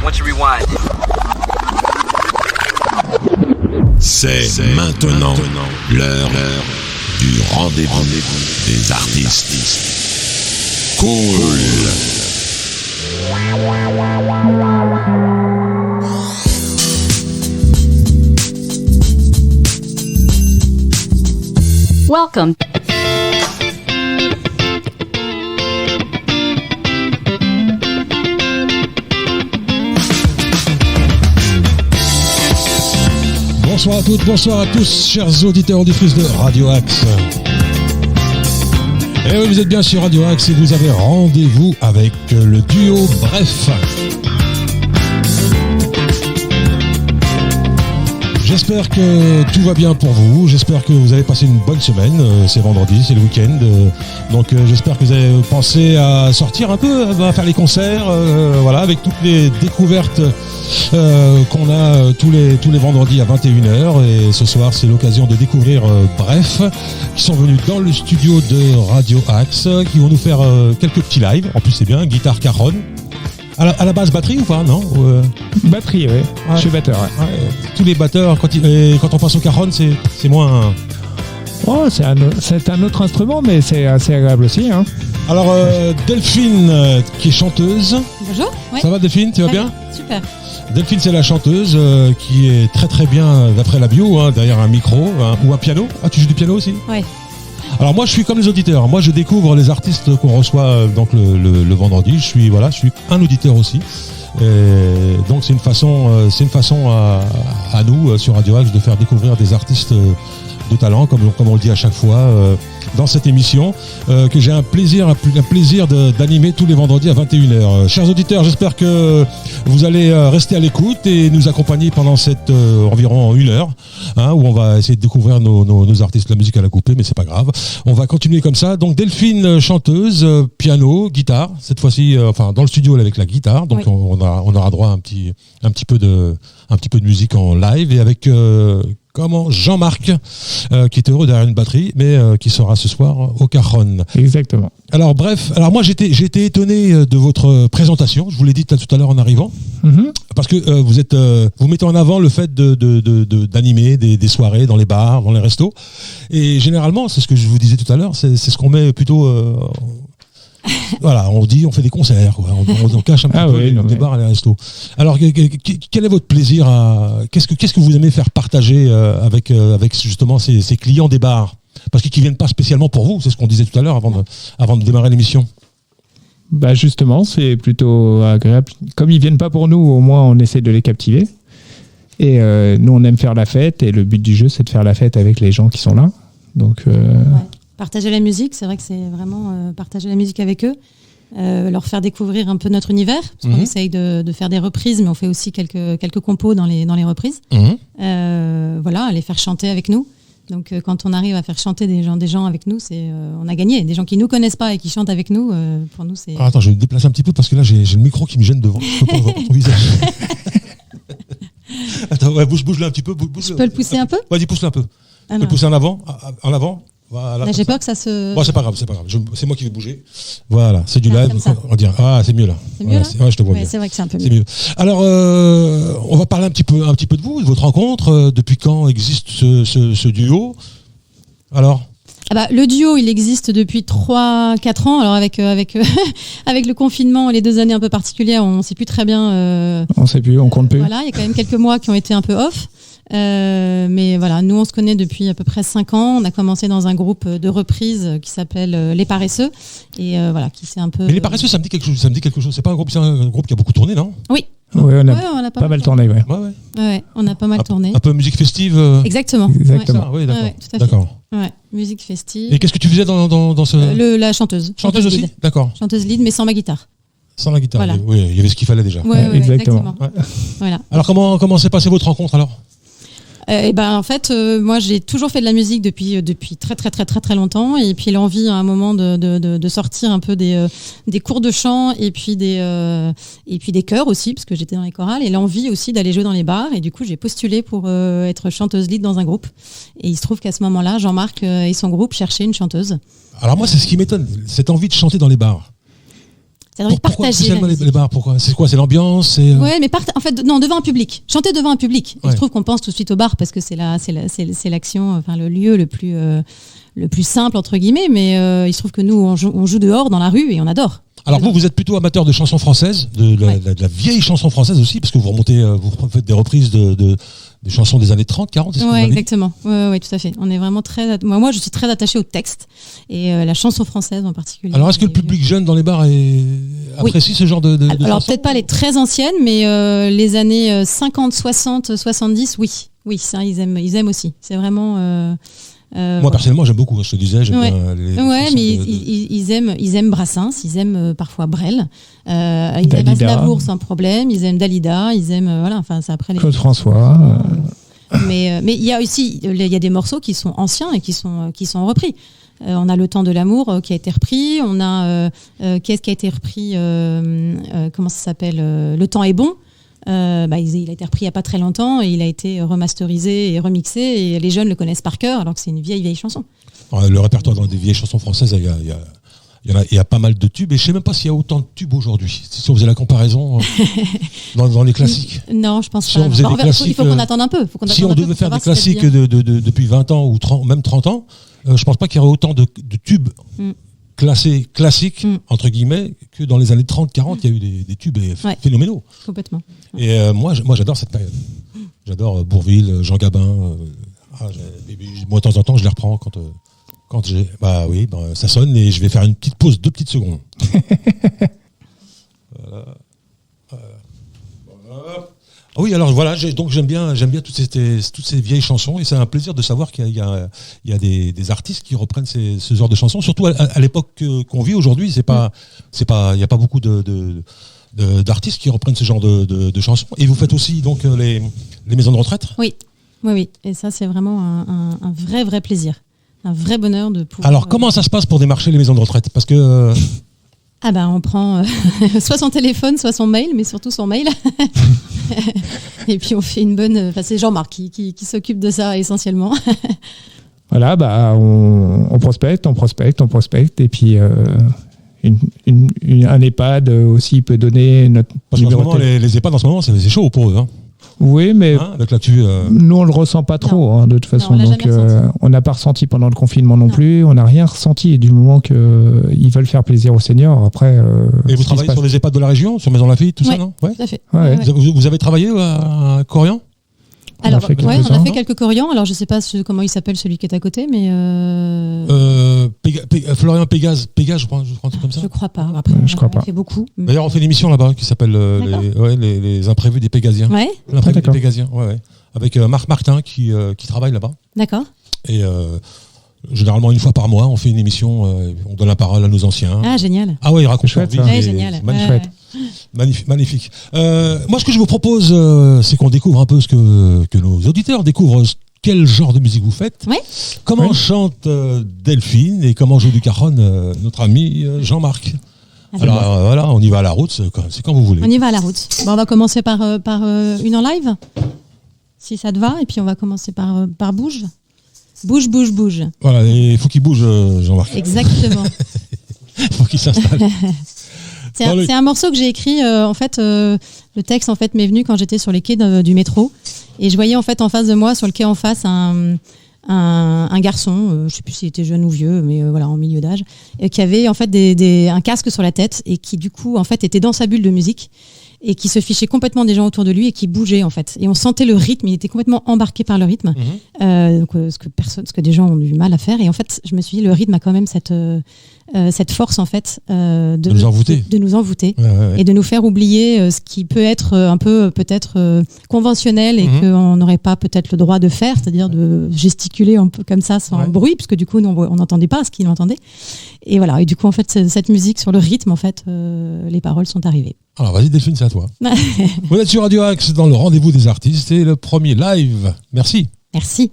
once you rewind. C'est maintenant l'heure du rendez-vous des artistes. Cool. Welcome. Bonsoir à toutes, bonsoir à tous, chers auditeurs auditrices de Radio Axe. Et oui, vous êtes bien sur Radio Axe et vous avez rendez-vous avec le duo Bref. J'espère que tout va bien pour vous, j'espère que vous avez passé une bonne semaine, c'est vendredi, c'est le week-end, donc j'espère que vous avez pensé à sortir un peu, à faire les concerts, voilà, avec toutes les découvertes qu'on a tous les vendredis à 21h, et ce soir c'est l'occasion de découvrir Bref, qui sont venus dans le studio de Radio Axe, qui vont nous faire quelques petits lives, en plus c'est bien, guitare caronne. À la base, batterie ou pas, non Batterie, ouais. Je suis batteur, ouais. Tous les batteurs, quand on passe au cajon, c'est moins... Oh, c'est un autre instrument, mais c'est assez agréable aussi, hein. Alors, Delphine, qui est chanteuse. Bonjour. Ouais. Ça va, Delphine, tu vas bien ? Super. Delphine, c'est la chanteuse qui est très très bien, d'après la bio, derrière un micro ou un piano. Ah, tu joues du piano aussi ? Ouais. Alors moi je suis comme les auditeurs, moi je découvre les artistes qu'on reçoit donc le vendredi, je suis un auditeur aussi. Et donc c'est une façon à nous sur Radio Axe de faire découvrir des artistes de talent, comme on le dit à chaque fois dans cette émission, que j'ai un plaisir d'animer tous les vendredis à 21h. Chers auditeurs, j'espère que vous allez rester à l'écoute et nous accompagner pendant cette environ 1 heure, où on va essayer de découvrir nos artistes. La musique à la coupée, mais c'est pas grave. On va continuer comme ça. Donc Delphine, chanteuse, piano, guitare. Cette fois-ci, dans le studio avec la guitare. Donc oui. on aura droit à un petit peu de musique en live et avec Jean-Marc, qui est heureux derrière une batterie, mais qui sera ce soir au cajon. Exactement. Alors bref, moi j'ai été étonné de votre présentation, je vous l'ai dit tout à l'heure en arrivant, parce que vous mettez en avant le fait d'animer des soirées dans les bars, dans les restos, et généralement, c'est ce que je vous disais tout à l'heure, c'est ce qu'on met plutôt... Voilà, on fait des concerts, quoi. On cache un petit peu les bars et les restos. Alors, quel est votre plaisir qu'est-ce que vous aimez faire partager avec justement ces clients des bars ? Parce qu'ils viennent pas spécialement pour vous, c'est ce qu'on disait tout à l'heure avant de démarrer l'émission. Bah justement, c'est plutôt agréable. Comme ils viennent pas pour nous, au moins on essaie de les captiver. Et nous, on aime faire la fête, et le but du jeu, c'est de faire la fête avec les gens qui sont là. Donc... Ouais. Partager la musique, c'est vrai que c'est vraiment partager la musique avec eux, leur faire découvrir un peu notre univers, parce qu'on essaye de faire des reprises, mais on fait aussi quelques compos dans les reprises. Voilà, les faire chanter avec nous. Donc quand on arrive à faire chanter des gens avec nous, on a gagné. Des gens qui nous connaissent pas et qui chantent avec nous, pour nous c'est... Attends, je vais me déplacer un petit peu parce que là j'ai le micro qui me gêne devant. Je peux pas voir ton visage. Attends, ouais, bouge-le un petit peu. Je peux le pousser un peu ? Vas-y, pousse-le un peu. Tu peux le pousser en avant. Voilà, là, j'ai peur que ça se... Bon, c'est pas grave. C'est moi qui vais bouger. Voilà, c'est du live. On dirait, c'est mieux là. C'est mieux là ? Ouais, je te vois bien. C'est vrai que c'est un peu mieux. C'est mieux. Alors, on va parler un petit peu de vous, de votre rencontre. Depuis quand existe ce duo ? Alors ? Le duo, il existe depuis 3-4 ans. Alors avec le confinement et les 2 années un peu particulières, on ne sait plus très bien... On ne sait plus, on compte plus. Voilà, il y a quand même quelques mois qui ont été un peu off. Mais voilà, nous on se connaît depuis à peu près 5 ans. On a commencé dans un groupe de reprises qui s'appelle Les Paresseux, et voilà, qui s'est un peu... Mais Les Paresseux, ça me dit quelque chose. C'est un groupe qui a beaucoup tourné, non ? Oui. Oui, on a pas mal tourné. Ouais, on a pas mal tourné. Un peu musique festive. Exactement. Ouais. Ça, oui, d'accord. Ouais, tout à fait. D'accord. Ouais, musique festive. Et qu'est-ce que tu faisais dans ce... La chanteuse. Chanteuse aussi, lead. D'accord. Chanteuse lead, mais sans ma guitare. Sans la guitare. Voilà. Oui, il y avait ce qu'il fallait déjà. Ouais, exactement. Ouais. Voilà. Alors comment s'est passée votre rencontre alors ? En fait, moi j'ai toujours fait de la musique depuis très très très très très longtemps, et puis l'envie à un moment de sortir un peu des cours de chant et puis des chœurs aussi, parce que j'étais dans les chorales, et l'envie aussi d'aller jouer dans les bars, et du coup j'ai postulé pour être chanteuse lead dans un groupe, et il se trouve qu'à ce moment-là Jean-Marc et son groupe cherchaient une chanteuse. Alors moi c'est ce qui m'étonne, cette envie de chanter dans les bars. Ça a envie de Pourquoi partager. spécialement les bars? Pourquoi? C'est quoi? C'est l'ambiance? Ouais, mais en fait, non, devant un public. Chanter devant un public. Ouais. Je trouve qu'on pense tout de suite au bar parce que c'est l'action, enfin le lieu le plus simple entre guillemets. Mais il se trouve que nous, on joue dehors dans la rue et on adore. Alors vous êtes plutôt amateur de chansons françaises, de la vieille chanson française aussi, parce que vous remontez, vous faites des reprises des chansons des années 30, 40, est-ce que vous Ouais, m'avez dit? exactement. Ouais, tout à fait. On est vraiment moi, je suis très attachée au texte et la chanson française en particulier. Alors est-ce que le public jeune dans les bars apprécie ce genre de Alors chansons? peut-être pas les très anciennes, mais les années 50, 60, 70, oui, ça ils aiment aussi. C'est vraiment. Moi personnellement j'aime beaucoup, je te disais, j'aime Ouais. bien les Ouais, chansons mais ils aiment Brassens, ils aiment parfois Brel, ils aiment Dalida. Aznavour sans problème, ils aiment Dalida, ils aiment voilà, enfin c'est après les. Claude François. Mais il y a aussi il y a des morceaux qui sont anciens et qui sont repris. On a Le Temps de l'amour qui a été repris, on a qu'est-ce qui a été repris, comment ça s'appelle, Le Temps est bon. Il a été repris il n'y a pas très longtemps et il a été remasterisé et remixé et les jeunes le connaissent par cœur alors que c'est une vieille chanson. Alors, le répertoire dans des vieilles chansons françaises, il y a pas mal de tubes et je sais même pas s'il y a autant de tubes aujourd'hui. Si on faisait la comparaison dans les classiques. Non, je pense Si pas. on faisait des classiques, il faut qu'on attende un peu. Si on devait faire des classiques depuis 20 ans ou 30, même 30 ans, je pense pas qu'il y aurait autant de tubes classés classiques, entre guillemets, que dans les années 30-40, il y a eu des tubes phénoménaux. Complètement. Et moi j'adore cette période. J'adore Bourvil, Jean Gabin. Moi, de temps en temps, je les reprends quand j'ai... ça sonne et je vais faire une petite pause, 2 petites secondes. Voilà. Ah oui, alors voilà, donc j'aime bien toutes ces vieilles chansons et c'est un plaisir de savoir qu'il y a des artistes qui reprennent ce genre de chansons, surtout à l'époque qu'on vit aujourd'hui. Il y a pas beaucoup d'artistes qui reprennent ce genre de chansons. Et vous faites aussi donc les maisons de retraite. Oui. Et ça, c'est vraiment un vrai plaisir, un vrai bonheur de pouvoir. Alors comment ça se passe pour démarcher les maisons de retraite? Parce que on prend soit son téléphone, soit son mail, mais surtout son mail. Et puis on fait une bonne. Enfin, c'est Jean-Marc qui s'occupe de ça essentiellement. Voilà, on prospecte, et puis un EHPAD aussi peut donner notre parce qu'en ce numéro moment, de téléphone. les EHPAD en ce moment, c'est chaud pour eux. Hein. Oui, mais Avec l'actu. nous, on le ressent pas trop, de toute façon. on l'a Donc, jamais ressenti. on n'a pas ressenti pendant le confinement non plus. On n'a rien ressenti. Et du moment qu'ils veulent faire plaisir aux seniors, après. Et vous travaillez sur les EHPAD de la région, sur Maison Lafitte, tout ça, non? Tout à fait. Ouais. Vous avez travaillé à Corian? Alors, fait on a quelques-uns, fait quelques Corians. Alors, je sais pas comment il s'appelle celui qui est à côté, mais. Florian Pégase, je crois un truc comme ça. Je crois pas. Après, Je crois pas. On fait beaucoup. D'ailleurs, on fait une émission là-bas qui s'appelle les imprévus des Pégasiens. Ouais, L'imprévu des d'accord. Pégasiens, ouais. Avec Marc Martin qui travaille là-bas. d'accord. Et généralement, une fois par mois, on fait une émission, on donne la parole à nos anciens. Ah, génial. Ah ouais, ils racontent Chouette, leur ça. vie. Ouais, C'est génial. magnifique. Ouais. Magnifique. Moi, ce que je vous propose, c'est qu'on découvre un peu ce que nos auditeurs découvrent. Quel genre de musique vous faites? Ouais. Comment chante Delphine et comment joue du cajon notre ami Jean-Marc? Alors voilà, on y va à la route, c'est quand vous voulez. On y va à la route. Bon, on va commencer par une en live, si ça te va, et puis on va commencer par Bouge. Bouge. Voilà, il faut qu'il bouge, Jean-Marc. Exactement. Il faut qu'il s'installe. C'est un morceau que j'ai écrit. Le texte en fait m'est venu quand j'étais sur les quais du métro, et je voyais en fait en face de moi, sur le quai en face, un garçon, je sais plus s'il était jeune ou vieux, mais voilà, en milieu d'âge, qui avait en fait un casque sur la tête et qui du coup en fait était dans sa bulle de musique et qui se fichait complètement des gens autour de lui et qui bougeait en fait. Et on sentait le rythme, il était complètement embarqué par le rythme, ce que des gens ont du mal à faire. Et en fait, je me suis dit, le rythme a quand même cette force en fait de nous envoûter. de nous envoûter Ouais. et de nous faire oublier ce qui peut être un peu peut-être conventionnel et qu'on n'aurait pas peut-être le droit de faire, c'est-à-dire de gesticuler un peu comme ça sans bruit, puisque du coup on n'entendait pas ce qu'il entendait. Et voilà, et du coup en fait cette musique sur le rythme, en fait les paroles sont arrivées. Alors vas-y Delphine, c'est à toi. Vous êtes sur Radio Axe dans le rendez-vous des artistes et le premier live. Merci. Merci.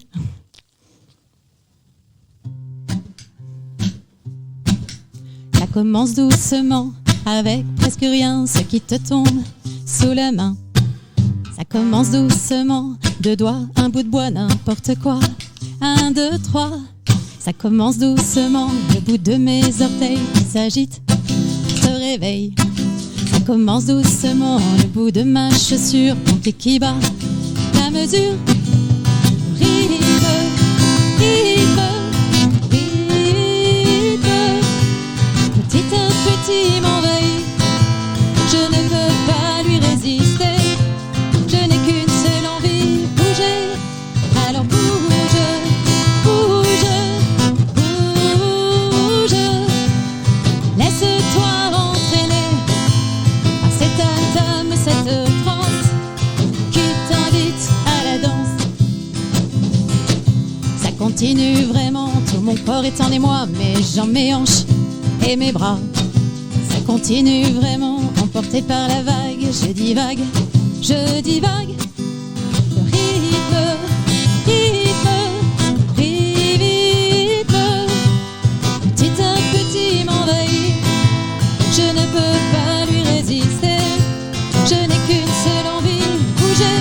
Ça commence doucement, avec presque rien, ce qui te tombe sous la main. Ça commence doucement, 2 doigts, un bout de bois, n'importe quoi. 1, 2, 3. Ça commence doucement, le bout de mes orteils s'agite, se réveille. commence doucement, le bout de ma chaussure, compter qui bat la mesure. Rythme, rythme, rythme, petit à petit m'envahit. Je ne peux pas lui résister. Je n'ai qu'une seule envie, bouger. Alors bouge, bouge, bouge. Laisse-toi entraîner par cette âme, cette transe qui t'invite à la danse. Ça continue vraiment, tout mon corps est en émoi, mes jambes, mes hanches et mes bras. Ça continue vraiment, emporté par la vague, je divague, je divague. Le rythme, rythme, rythme, petit à petit m'envahit. Je ne peux pas lui résister. Je n'ai qu'une seule envie, bouger.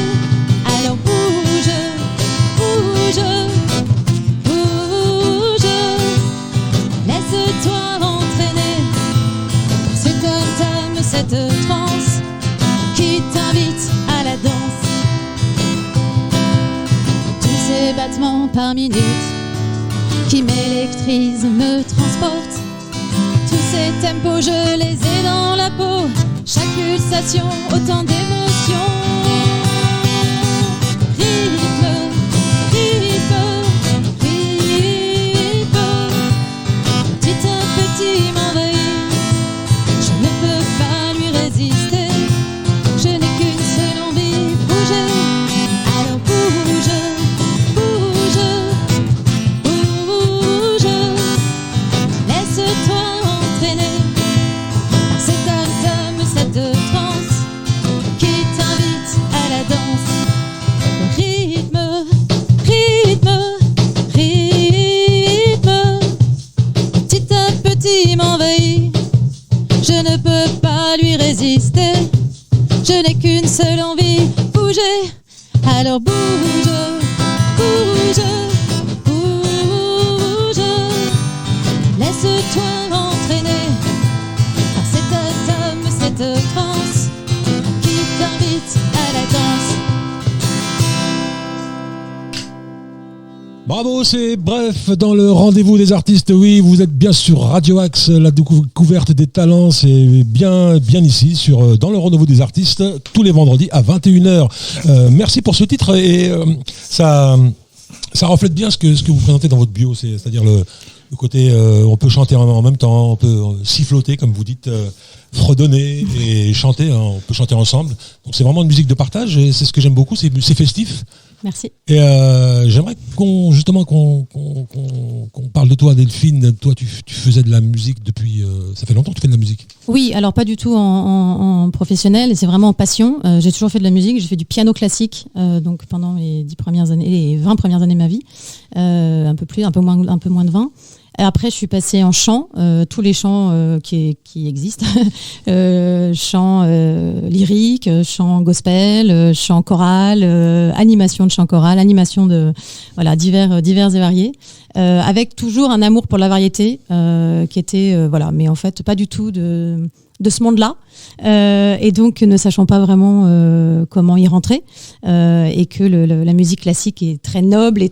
Alors bouge, bouge, bouge. Laisse-toi entraîner par cette âme, cette transe qui t'invite à la danse. Tous ces battements par minute qui m'électrisent, me transportent. Tous ces tempos, je les ai dans la peau. Chaque pulsation, autant d'émotions. Rythme, rythme, rythme, petit à petit m'envahit. Je ne peux pas lui résister. Je n'ai qu'une seule envie, bouger. Alors bouge, bouge, bouge. Laisse-toi entraîner par cette âme, cette transe qui t'invite à la danse. Le rythme, rythme, rythme, petit à petit m'envahit. Je ne peux pas lui résister. Je n'ai qu'une seule envie, bouger. Alors bouge, bouge, bouge. Laisse-toi entraîner par cette âme, cette transe qui t'invite à la danse. Bravo, c'est Bref dans le rendez-vous des artistes. Oui, vous êtes bien sur Radio Axe, la découverte des talents, c'est bien ici, dans le rendez-vous des artistes, tous les vendredis à 21h. Merci pour ce titre et ça reflète bien ce que vous présentez dans votre bio, c'est-à-dire le côté on peut chanter en même temps, on peut siffloter comme vous dites, fredonner et chanter, hein, on peut chanter ensemble. Donc c'est vraiment une musique de partage et c'est ce que j'aime beaucoup, c'est festif. Merci. Et j'aimerais qu'on parle de toi, Delphine. Toi, tu faisais de la musique depuis... ça fait longtemps que tu fais de la musique. Oui, alors pas du tout en professionnel, et c'est vraiment en passion. J'ai toujours fait de la musique, j'ai fait du piano classique donc pendant les 10 premières années, les 20 premières années de ma vie. Un peu moins de 20. Et après, je suis passée en chant, tous les chants qui existent, chant lyrique, chant gospel, chant choral, animation de chant choral, animation de divers et variés, avec toujours un amour pour la variété qui était mais en fait pas du tout de ce monde-là, et donc ne sachant pas vraiment comment y rentrer, et que la musique classique est très noble et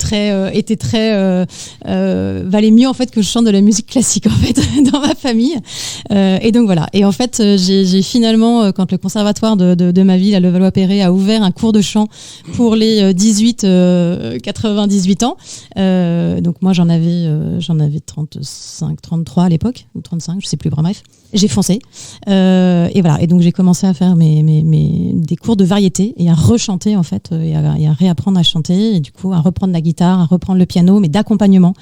était très valait mieux en fait que je chante de la musique classique en fait dans ma famille, et donc voilà. Et en fait j'ai finalement, quand le conservatoire de ma ville à Levallois-Perret a ouvert un cours de chant pour les 18-98 ans, donc moi j'en avais 33 à l'époque ou 35, je sais plus, bref, j'ai foncé. Et voilà. Et donc j'ai commencé à faire des cours de variété et à rechanter en fait, et à réapprendre à chanter, et du coup à reprendre la guitare, à reprendre le piano, mais d'accompagnement,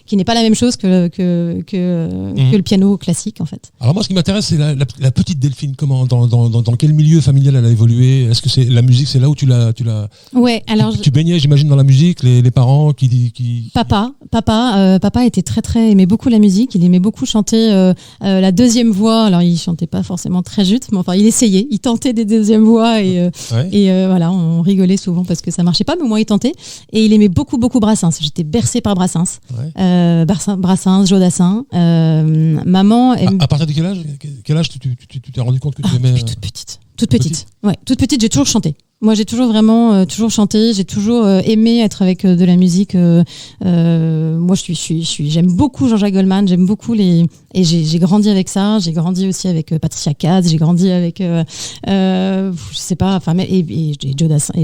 qui n'est pas la même chose que le piano classique en fait. Alors moi, ce qui m'intéresse, c'est la petite Delphine. Comment, dans quel milieu familial elle a évolué? Est-ce que c'est la musique, c'est là où tu l'as Ouais, alors tu baignais, j'imagine, dans la musique, les parents qui... Papa était très aimait beaucoup la musique, il aimait beaucoup chanter la deuxième voix. Alors il chantait pas forcément très juste, mais enfin il essayait, il tentait des deuxièmes voix et voilà, on rigolait souvent parce que ça marchait pas, mais au moins il tentait. Et il aimait beaucoup Brassens. J'étais bercée par Brassens. Ouais. Brassens, Jodassin. Maman... À partir de quel âge tu t'es rendu compte que tu aimais... Toute petite. Ouais, toute petite, j'ai toujours chanté. Moi, j'ai toujours vraiment toujours chanté. J'ai toujours aimé être avec de la musique. Moi, j'aime beaucoup Jean-Jacques Goldman. J'aime beaucoup et j'ai grandi avec ça. J'ai grandi aussi avec Patricia Cass. J'ai grandi avec, je sais pas, enfin, et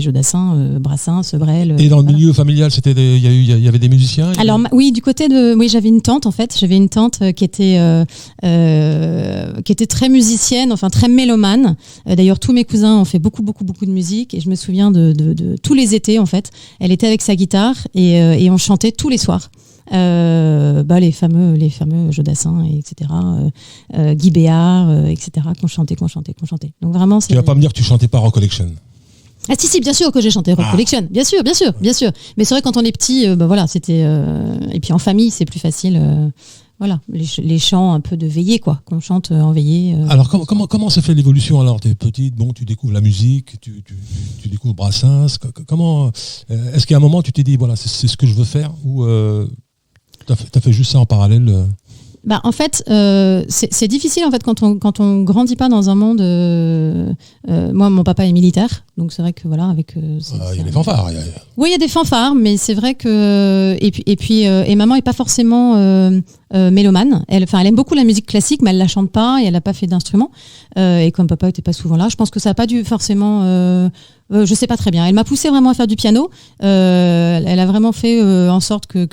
Jodassin, Brassens, Brel. Et dans le milieu familial, il y avait des musiciens. Alors oui, du côté de, oui, j'avais une tante en fait. J'avais une tante qui était très musicienne, enfin très mélomane. D'ailleurs, tous mes cousins ont fait beaucoup de musique. Et je me souviens de tous les étés, en fait. Elle était avec sa guitare et on chantait tous les soirs. Les fameux Jodassin, etc. Guy Béard, etc. qu'on chantait. Donc vraiment, tu vas pas me dire que tu chantais pas Rock Collection. Ah si, bien sûr que j'ai chanté Rock Collection. Bien sûr. Mais c'est vrai, quand on est petit, c'était... Et puis en famille, c'est plus facile... Voilà, les chants un peu de veillée, quoi, qu'on chante en veillée. Alors, comment se fait l'évolution? Alors, t'es petite, bon, tu découvres la musique, tu découvres Brassens. Comment, est-ce qu'à un moment, tu t'es dit, voilà, c'est ce que je veux faire, ou t'as fait juste ça en parallèle? En fait, c'est difficile en fait quand on grandit pas dans un monde. Moi, mon papa est militaire, donc c'est vrai que voilà, avec. Il y a des fanfares. Oui, il y a des fanfares, mais c'est vrai que et maman est pas forcément mélomane. Elle aime beaucoup la musique classique, mais elle la chante pas et elle a pas fait d'instrument. Et comme papa était pas souvent là, je pense que ça a pas dû forcément. Je sais pas très bien. Elle m'a poussée vraiment à faire du piano. Elle a vraiment fait en sorte que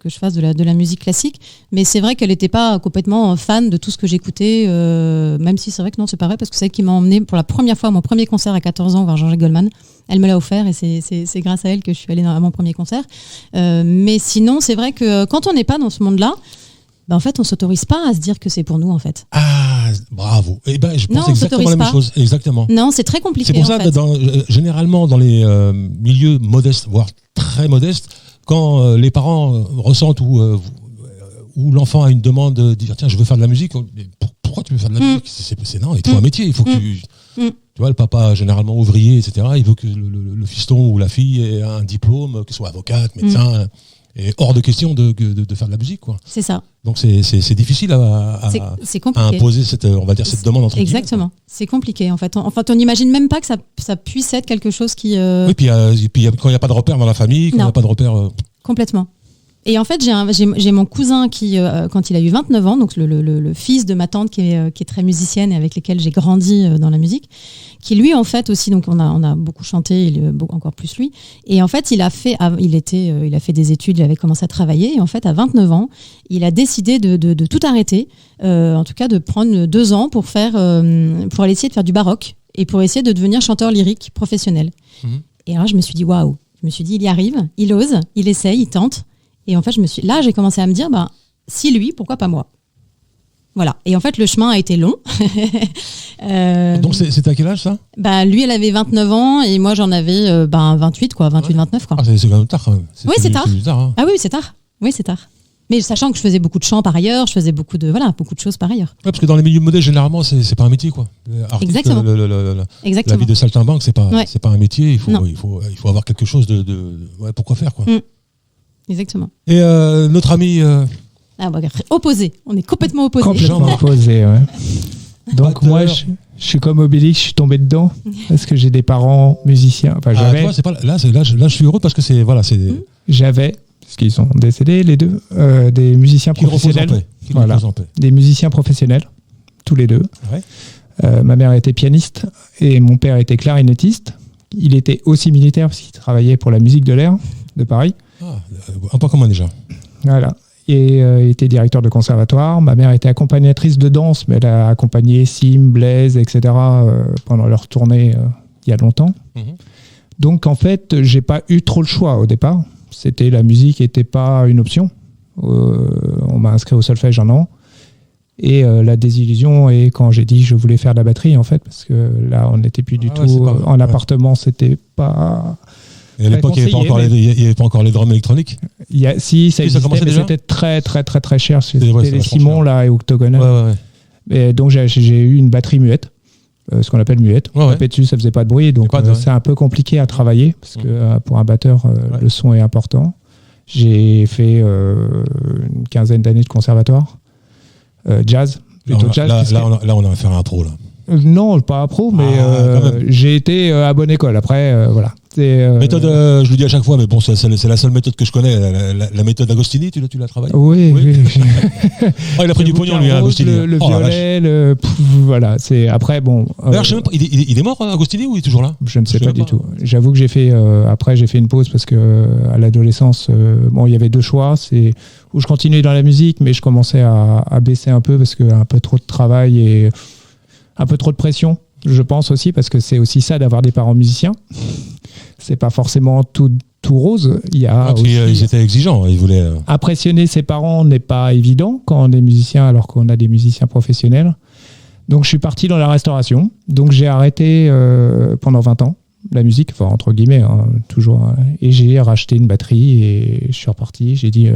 je fasse de la musique classique. Mais c'est vrai qu'elle n'était pas complètement fan de tout ce que j'écoutais, même si c'est vrai que non, c'est pas vrai, parce que c'est elle qui m'a emmenée pour la première fois à mon premier concert à 14 ans voir Jean-Jacques Goldman. Elle me l'a offert et c'est grâce à elle que je suis allée à mon premier concert. Mais sinon, c'est vrai que quand on n'est pas dans ce monde-là, en fait, on s'autorise pas à se dire que c'est pour nous, en fait. Ah, bravo. Je pense exactement la même chose. Exactement. Non, c'est très compliqué. C'est pour ça que généralement, dans les milieux modestes, voire très modestes, quand les parents ressentent ou l'enfant a une demande de dire tiens, je veux faire de la musique, pourquoi tu veux faire de la musique? C'est non, il trouve un métier. Il faut que tu vois, le papa, généralement ouvrier, etc., il veut que le fiston ou la fille ait un diplôme, qu'il soit avocate, médecin. Et hors de question de faire de la musique, quoi. C'est ça. Donc c'est difficile à imposer cette demande entre guillemets. Exactement. C'est compliqué en fait. On n'imagine même pas que ça puisse être quelque chose qui. Oui, puis quand il n'y a pas de repère dans la famille, quand il n'y a pas de repère. Complètement. Et en fait, j'ai mon cousin qui, quand il a eu 29 ans, donc le fils de ma tante qui est très musicienne et avec lesquels j'ai grandi dans la musique, qui lui en fait aussi, donc on a beaucoup chanté, encore plus lui. Et en fait, il a fait des études, il avait commencé à travailler. Et en fait, à 29 ans, il a décidé de tout arrêter, en tout cas de prendre 2 ans pour aller essayer de faire du baroque et pour essayer de devenir chanteur lyrique professionnel. Et alors, je me suis dit waouh. Je me suis dit, il y arrive, il ose, il essaye, il tente. Et en fait, j'ai commencé à me dire, si lui, pourquoi pas moi? Voilà. Et en fait, le chemin a été long. Donc, c'était à quel âge, ça? Lui, elle avait 29 ans et moi, j'en avais 28, quoi, 28-29, quoi. Ah, c'est quand même tard, quand même. C'est tard. Hein. Ah oui, c'est tard. Oui, c'est tard. Mais sachant que je faisais beaucoup de chants par ailleurs, je faisais beaucoup de choses par ailleurs. Ouais, parce que dans les milieux modestes, généralement, c'est pas un métier, quoi. Artiste, exactement. La vie de saltimbanque, c'est pas un métier. Il faut avoir quelque chose pourquoi faire, quoi. Exactement. Et notre ami... opposé. On est complètement opposé. Complètement opposé, ouais. Donc moi, je suis comme Obélix, je suis tombé dedans parce que j'ai des parents musiciens. Enfin, j'avais. Là, je suis heureux parce que J'avais, parce qu'ils sont décédés les deux, des musiciens professionnels. Des musiciens professionnels, tous les deux. Ouais. Ma mère était pianiste et mon père était clarinettiste. Il était aussi militaire parce qu'il travaillait pour la musique de l'air de Paris. Un point commun déjà. Voilà. Et il était directeur de conservatoire. Ma mère était accompagnatrice de danse, mais elle a accompagné Sim, Blaise, etc. Pendant leur tournée il y a longtemps. Donc en fait, j'ai pas eu trop le choix au départ. La musique n'était pas une option. On m'a inscrit au solfège 1 an. Et la désillusion est quand j'ai dit que je voulais faire de la batterie, en fait, parce que là, on n'était plus du tout en appartement, c'était pas... Et à l'époque, il n'y avait pas encore les drums électroniques. Ça existait, mais c'était très, très, très, très cher. C'était les Simon là, et Octogonal. Et donc, j'ai eu une batterie muette, ce qu'on appelle muette. On tapait dessus, ça faisait pas de bruit. Donc, c'est un peu compliqué à travailler, parce que pour un batteur, le son est important. J'ai fait une quinzaine d'années de conservatoire. Jazz, plutôt jazz. Là, on a affaire à un pro, là. Non, pas à pro, mais j'ai été à bonne école. Après, voilà. Méthode, je le dis à chaque fois, mais bon, c'est la seule méthode que je connais, la méthode Agostini, tu l'as travaillé? Oui. Oh, il a pris du pognon, lui, Agostini. Le violet, voilà. Après, bon. D'ailleurs, je sais même pas, il est mort, Agostini, ou il est toujours là? Je ne sais pas du tout. J'avoue que j'ai fait une pause parce que à l'adolescence, il y avait deux choix. C'est où je continuais dans la musique, mais je commençais à baisser un peu parce que un peu trop de travail et un peu trop de pression. Je pense aussi, parce que c'est aussi ça d'avoir des parents musiciens. C'est pas forcément tout rose. Il y a aussi, ils étaient exigeants, ils voulaient. Impressionner ses parents n'est pas évident quand on est musicien, alors qu'on a des musiciens professionnels. Donc je suis parti dans la restauration. Donc j'ai arrêté pendant 20 ans la musique, enfin entre guillemets, toujours. Et j'ai racheté une batterie et je suis reparti. J'ai dit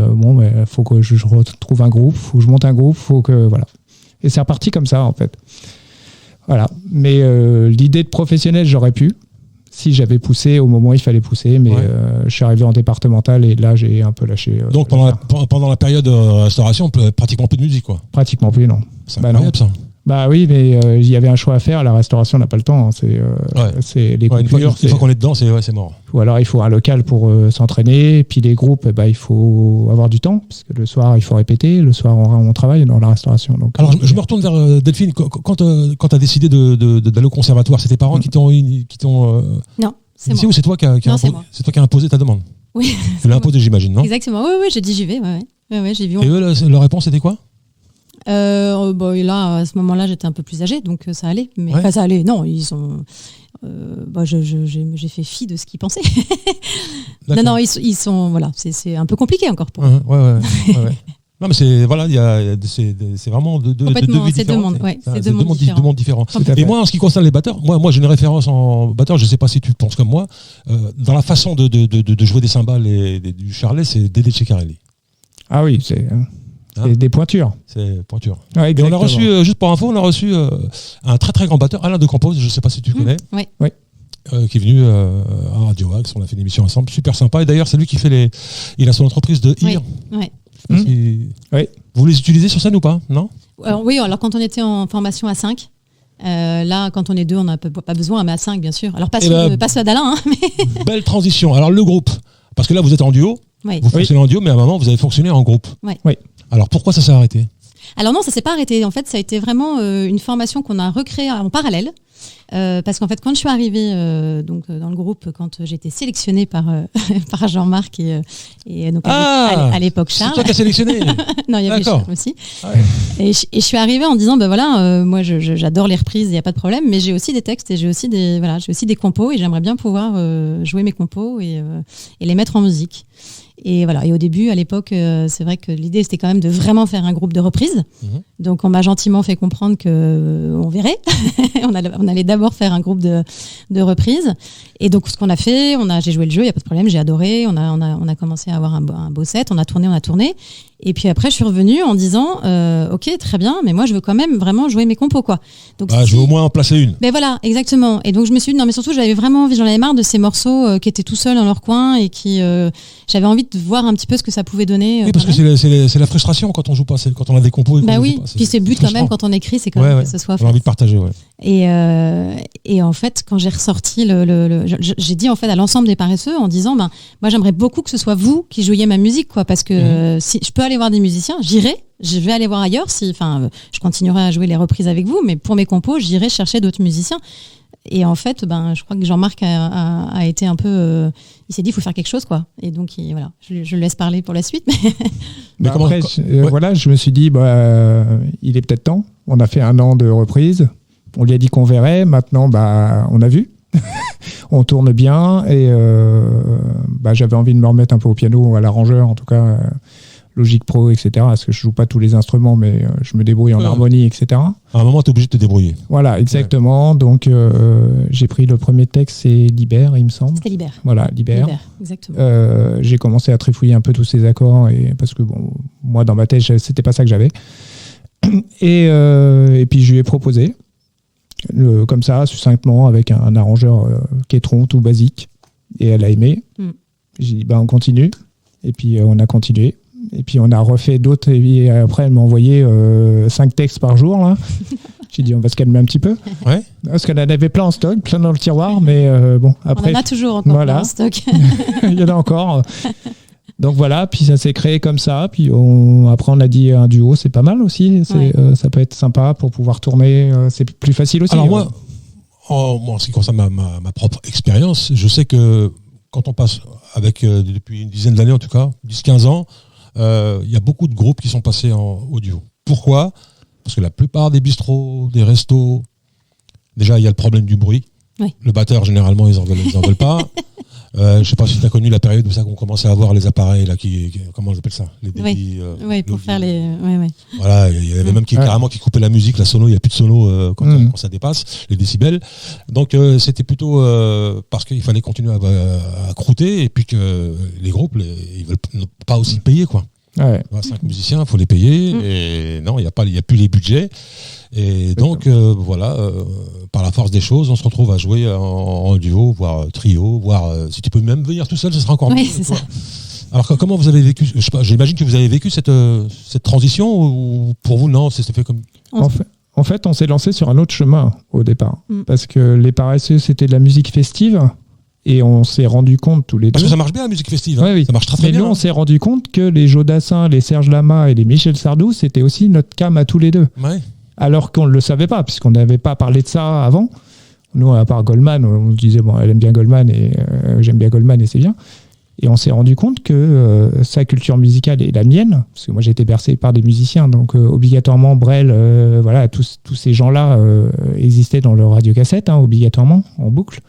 faut que je retrouve un groupe, faut que je monte un groupe, faut que voilà. Et c'est reparti comme ça en fait. Voilà. Mais l'idée de professionnel, j'aurais pu, si j'avais poussé au moment où il fallait pousser, mais je suis arrivé en départemental et là j'ai un peu lâché. Donc pendant la période de restauration, pratiquement plus de musique, quoi. Pratiquement plus, non. C'est incroyable, ça. Bah oui, mais il y avait un choix à faire. La restauration n'a pas le temps. C'est les coupures. Une fois qu'on est dedans, c'est mort. Ou alors il faut un local pour s'entraîner. Et puis les groupes, il faut avoir du temps parce que le soir il faut répéter. Le soir on travaille dans la restauration. Donc, alors je me retourne vers Delphine. Quand tu as décidé d'aller au conservatoire, c'est tes parents qui t'ont Non, c'est moi. Ou c'est toi qui as imposé ta demande? Oui. Tu l'as imposé, j'imagine, non? Exactement. Oui, j'ai dit j'y vais. Ouais, j'ai vu. Et eux, leur réponse c'était quoi? Et là, à ce moment-là, j'étais un peu plus âgée, donc ça allait. Mais enfin, ça allait. Non, ils ont. J'ai fait fi de ce qu'ils pensaient. non, ils sont. Voilà, c'est un peu compliqué encore pour eux. Ouais. Non, mais c'est vraiment deux vies différentes. C'est deux mondes différents. Et moi, en ce qui concerne les batteurs, moi j'ai une référence en batteur. Je sais pas si tu penses comme moi. Dans la façon de jouer des cymbales et du charlet, c'est Dédé Ceccarelli. Ah oui, c'est des pointures. C'est pointure. Ouais, et on a reçu, juste pour info, un très très grand batteur, Alain de Campos, je ne sais pas si tu connais, qui est venu à Radio Axe, on a fait une émission ensemble, super sympa. Et d'ailleurs, c'est lui qui fait il a son entreprise de IR. Vous les utilisez sur scène ou pas? Non? Oui, alors quand on était en formation à 5, là, quand on est 2, on n'a pas besoin, mais à 5, bien sûr. Alors pas ceux d'Alain. Mais... Belle transition. Alors le groupe, parce que là, vous êtes en duo. Vous fonctionnez en duo, mais à un moment, vous avez fonctionné en groupe. Oui. Alors pourquoi ça s'est arrêté? Alors non, ça s'est pas arrêté. En fait, ça a été vraiment une formation qu'on a recréée en parallèle. Parce qu'en fait, quand je suis arrivée dans le groupe, quand j'ai été sélectionnée par Jean-Marc et donc à l'époque Charles. C'est toi qui as sélectionné? Non, il y avait Charles aussi. Et je suis arrivée en disant, moi j'adore les reprises, il n'y a pas de problème, mais j'ai aussi des textes et j'ai aussi des compos et j'aimerais bien pouvoir jouer mes compos et les mettre en musique. Et voilà. Et au début, à l'époque, c'est vrai que l'idée c'était quand même de vraiment faire un groupe de reprises. Donc on m'a gentiment fait comprendre que on verrait. on allait d'abord faire un groupe de reprises. Et donc ce qu'on a fait, j'ai joué le jeu, il y a pas de problème, j'ai adoré. On a commencé à avoir un beau set, on a tourné. Et puis après, je suis revenue en disant, ok, très bien, mais moi je veux quand même vraiment jouer mes compos, quoi. Donc je veux au moins en placer une. Ben voilà, exactement. Et donc je me suis dit, non, mais surtout j'avais vraiment envie, j'en avais marre de ces morceaux qui étaient tout seuls dans leur coin et qui, j'avais envie de voir un petit peu ce que ça pouvait donner. Oui, parce que c'est la frustration quand on joue pas, quand on a des compos. Bah oui. Puis c'est le but quand même quand on écrit, c'est quand même que ce soit. On a envie de partager, ouais. Et en fait, quand j'ai ressorti j'ai dit en fait à l'ensemble des paresseux en disant, moi j'aimerais beaucoup que ce soit vous qui jouiez ma musique, quoi, parce que si je peux aller voir des musiciens, je vais aller voir ailleurs. Je continuerai à jouer les reprises avec vous, mais pour mes compos, j'irai chercher d'autres musiciens. Et en fait, je crois que Jean-Marc a été un peu, il s'est dit, il faut faire quelque chose, quoi. Et donc, voilà, je le laisse parler pour la suite. Mais après, voilà, je me suis dit, il est peut-être temps. On a fait 1 an de reprise. On lui a dit qu'on verrait. Maintenant, on a vu. On tourne bien. Et j'avais envie de me remettre un peu au piano, à l'arrangeur, en tout cas. Logic Pro, etc. Parce que je joue pas tous les instruments, mais je me débrouille en harmonie, etc. À un moment, tu es obligé de te débrouiller. Voilà, exactement. Donc, j'ai pris le premier texte, c'est Libère, il me semble. C'était Libère. Voilà, Libère. Exactement. J'ai commencé à trifouiller un peu tous ces accords, parce que moi, dans ma tête, c'était pas ça que j'avais. Et puis, je lui ai proposé, comme ça, succinctement, avec un arrangeur Quetron tout basique. Et elle a aimé. J'ai dit, on continue. Et puis on a continué. Et puis on a refait d'autres. Et après, elle m'a envoyé 5 textes par jour. Là. J'ai dit, on va se calmer un petit peu. Ouais. Parce qu'elle en avait plein en stock, plein dans le tiroir. Mais bon, après. On en a toujours encore voilà. en stock. Il y en a encore. Donc voilà, puis ça s'est créé comme ça. Puis après, on a dit un duo, c'est pas mal aussi. Ça peut être sympa pour pouvoir tourner. C'est plus facile aussi. Alors moi, en ce qui concerne ma propre expérience, je sais que quand on passe avec, depuis une dizaine d'années en tout cas, 10-15 ans, il y a beaucoup de groupes qui sont passés en audio. Pourquoi ? Parce que la plupart des bistrots, des restos, déjà il y a le problème du bruit. Oui. Le batteur, généralement, ils en veulent pas. Je ne sais pas si tu as connu la période où ça qu'on commençait à avoir les appareils là, comment j'appelle ça, les débits. Oui, pour faire les. Oui. Voilà, il y avait même carrément qui coupait la musique, la sono. Il n'y a plus de sono quand ça dépasse les décibels. Donc c'était plutôt parce qu'il fallait continuer à croûter et puis que les groupes ils veulent pas aussi payer quoi. Ouais. 5 musiciens, il faut les payer et non, il y a plus les budgets. Et donc voilà, par la force des choses, on se retrouve à jouer en duo, voire trio, voire si tu peux même venir tout seul, ce sera encore mieux. Oui, c'est ça. Alors comment vous avez vécu ? J'imagine que vous avez vécu cette transition ou pour vous non, c'est fait comme. En fait, on s'est lancé sur un autre chemin au départ parce que les Paresseux c'était de la musique festive. Et on s'est rendu compte tous les deux. Parce que ça marche bien la musique festive. Hein. Oui. Ça marche très bien. Mais nous, on s'est rendu compte que les Joe Dassin, les Serge Lama et les Michel Sardou, c'était aussi notre cam à tous les deux. Ouais. Alors qu'on ne le savait pas, puisqu'on n'avait pas parlé de ça avant. Nous, à part Goldman, on se disait, bon, elle aime bien Goldman et j'aime bien Goldman et c'est bien. Et on s'est rendu compte que sa culture musicale et la mienne, parce que moi j'ai été bercé par des musiciens, donc obligatoirement Brel, voilà, tous ces gens-là existaient dans leur radiocassette, obligatoirement, en boucle.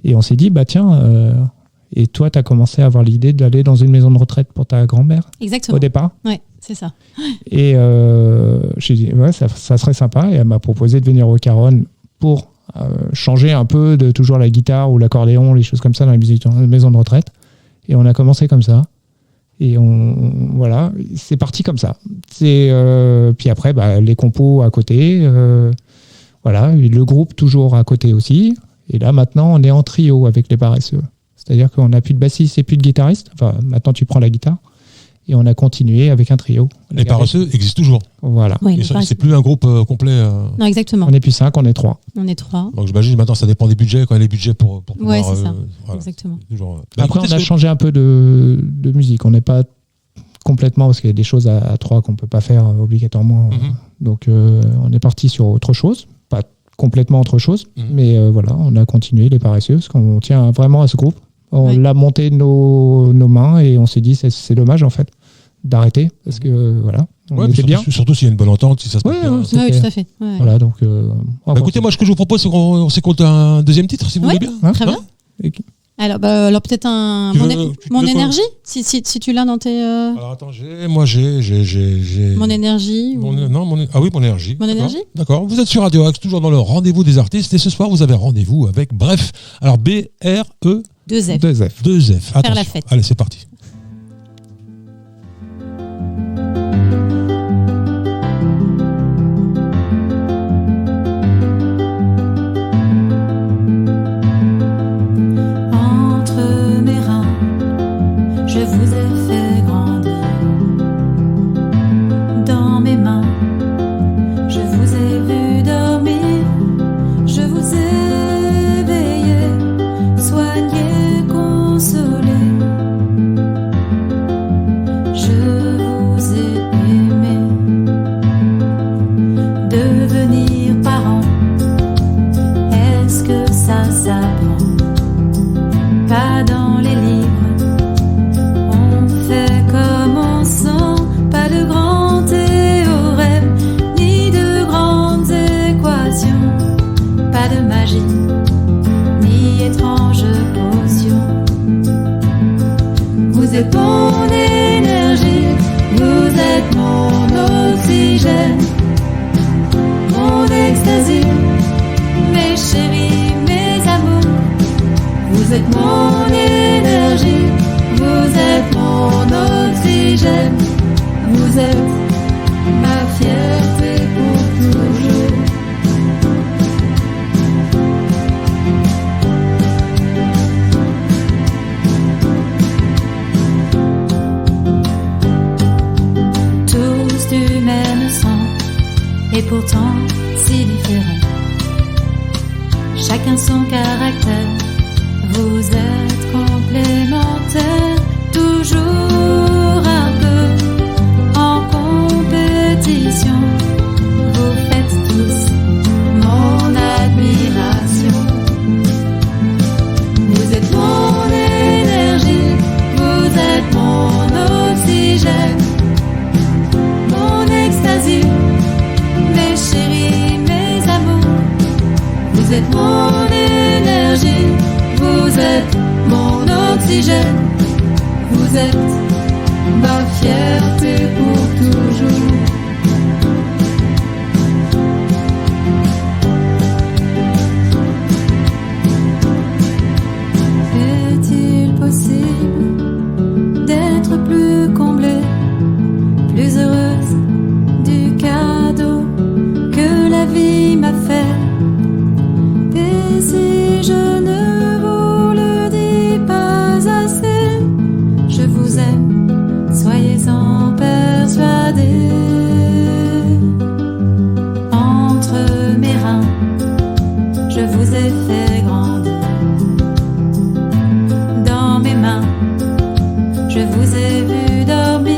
Et on s'est dit, bah tiens, et toi, tu as commencé à avoir l'idée d'aller dans une maison de retraite pour ta grand-mère. Exactement. Au départ. Oui, c'est ça. Et j'ai dit, ouais, ça serait sympa. Et elle m'a proposé de venir au Caronne pour changer un peu de toujours la guitare ou l'accordéon, les choses comme ça dans les maisons de retraite. Et on a commencé comme ça. Et voilà, c'est parti comme ça. Puis après, les compos à côté. Voilà, le groupe toujours à côté aussi. Et là, maintenant, on est en trio avec les Paresseux. C'est-à-dire qu'on n'a plus de bassiste et plus de guitariste. Enfin, maintenant, tu prends la guitare. Et on a continué avec un trio. Les Paresseux existent toujours. Voilà. Oui, c'est plus un groupe complet. Non, exactement. On n'est plus 5, on est 3. On est 3. Donc j'imagine maintenant, ça dépend des budgets. Quand il y a les budgets pour pouvoir... Oui, c'est ça. Voilà. Exactement. Toujours, après, on a changé un peu de musique. On n'est pas complètement... Parce qu'il y a des choses à 3 qu'on ne peut pas faire obligatoirement. Donc, on est parti sur autre chose. Pas complètement autre chose. Mais voilà, on a continué les Paresseux parce qu'on tient vraiment à ce groupe. On l'a monté de nos mains et on s'est dit c'est dommage en fait d'arrêter parce que voilà, on était bien. Surtout s'il y a une bonne entente, si ça se passe bien. Oui, tout à fait. Ouais. Voilà, donc. Écoutez, moi ce que je vous propose, c'est qu'on s'écoute un deuxième titre, si vous voulez bien. Très bien. Alors peut-être mon énergie, si tu l'as dans tes. Alors attends, j'ai. Mon énergie. Ah oui, mon énergie. Mon énergie. D'accord. Vous êtes sur Radio Axe, toujours dans le rendez-vous des artistes, et ce soir vous avez rendez-vous avec Bref. Alors B-R-E. 2F. 2F. Faire la fête. Allez, c'est parti. Entre mes reins, je vous ai fait grandir. Dans mes mains, je vous ai vu dormir. Je vous ai veillé, soigné, consolé. Je vous ai aimé. Devenir parent, est-ce que ça s'apprend? Pas dans les livres, on fait comme on sent. Pas de grands théorèmes, ni de grandes équations. Pas de magie, ni étrange potion. Vous êtes mon énergie, vous êtes mon oxygène, mon extasie, mes chéris, mes amours. Vous êtes mon énergie, vous êtes mon oxygène, vous êtes ma fierté pour toujours. pourtant si différents. Chacun son caractère, vous êtes complémentaires, toujours un peu en compétition. Vous faites tous mon admiration. Vous êtes mon énergie, vous êtes mon oxygène, mon extasie, mes chéris, mes amours. Vous êtes mon énergie, vous êtes mon oxygène, vous êtes ma fierté pour toujours. Est-il possible d'être plus comblée, plus heureuse du cadeau que la vie m'a fait? Et si je ne vous le dis pas assez, je vous aime, soyez-en persuadés. Entre mes reins, je vous ai fait grandir. Dans mes mains, je vous ai vu dormir.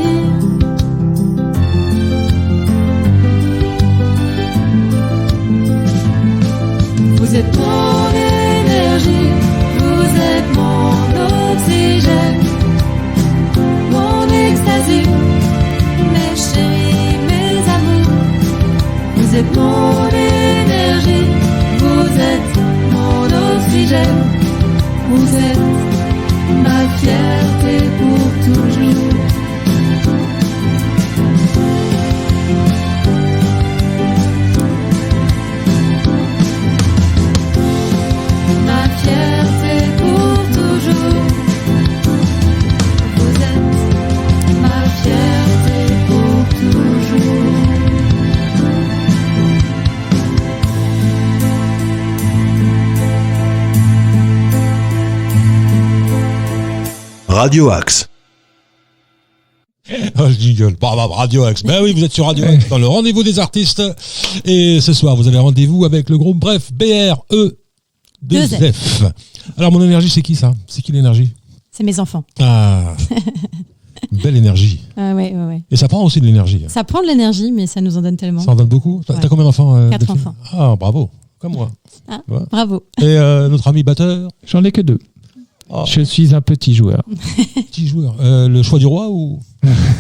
Vous êtes mon énergie, vous êtes mon oxygène, mon extasie, mes chéris, mes amours. Vous êtes mon énergie, vous êtes mon oxygène, vous êtes ma fierté pour toujours. Ma fierté pour toujours. Vous êtes ma fierté pour toujours. Radio Axe. Oh, le jingle. Radio Axe. Ben oui, vous êtes sur Radio Axe dans le rendez-vous des artistes. Et ce soir, vous avez rendez-vous avec le groupe Bref, BRE2F. Alors, mon énergie, c'est qui ça? C'est qui l'énergie? C'est mes enfants. Ah, belle énergie. Ouais. Et ça prend aussi de l'énergie. Ça prend de l'énergie, mais ça nous en donne tellement. Ça en donne beaucoup. T'as Ouais. combien d'enfants? 4 Delphine? enfants. Ah, bravo. Comme moi. Ah, Ouais. bravo. Et notre ami batteur, J'en ai que 2. Oh. Je suis un petit joueur. petit joueur. Le choix du roi ou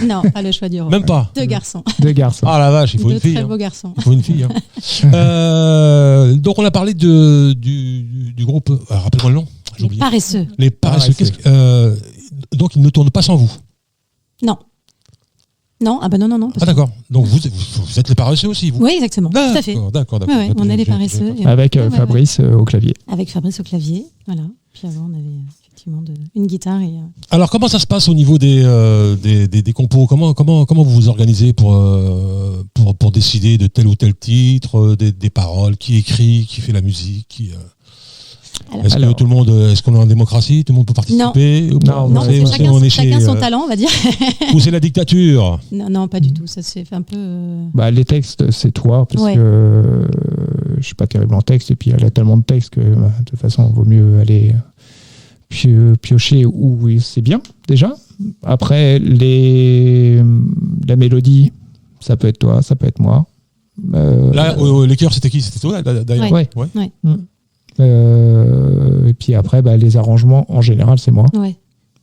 Non, pas le choix du roi. même pas? 2 garçons. 2 garçons. Ah la vache, il faut 2 une fille. très Hein. beaux garçons. Il faut une fille. Hein. Donc on a parlé du groupe. Rappelle-moi le nom. J'ai Les oublié. paresseux. Les paresseux. Paresseux. Donc ils ne tournent pas sans vous. Non. Non, ah bah non. Ah parce que- d'accord. Donc vous êtes les paresseux aussi, vous. Oui, exactement. Tout à fait. D'accord. Ouais, ouais, on est les paresseux. Et- Avec Ouais, ouais, Fabrice au clavier. ouais. Avec Fabrice au clavier, voilà. Puis avant, on avait effectivement une guitare et... Alors comment ça se passe au niveau des compos? Comment vous vous organisez pour décider de tel ou tel titre, des paroles, qui écrit, qui fait la musique, Est-ce que Alors- tout le monde, est-ce qu'on est en démocratie, tout le monde peut participer? Ou pas? Non, Non, C'est- parce que on est chacun chez, son talent, on va dire. ou c'est la dictature? Non, pas du tout. Ça s'est fait un peu... Bah, les textes, c'est toi, parce Ouais. que je suis pas terrible en texte, et puis elle a tellement de textes que de toute façon, il vaut mieux aller piocher où c'est bien, déjà. Après, la mélodie, ça peut être toi, ça peut être moi. Là, les chœurs, c'était qui? C'était toi, d'ailleurs? Ouais. Ouais. Et puis après, bah, les arrangements, en général, c'est moi. Ouais.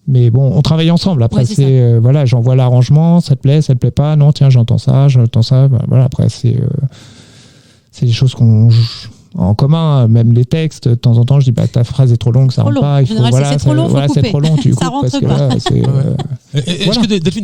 Mais bon, on travaille ensemble. Après, Ouais, c'est c'est voilà, j'envoie l'arrangement, ça te plaît pas. Non, tiens, j'entends ça. Bah, voilà, après, c'est des choses qu'on joue en commun. Même les textes, de temps en temps, je dis bah ta phrase est trop longue, ça Trop rentre long. pas. En général, si c'est trop long, faut voilà, c'est couper. trop long, tu Ça coupes rentre parce que pas. voilà, c'est Est-ce Voilà. que Delphine,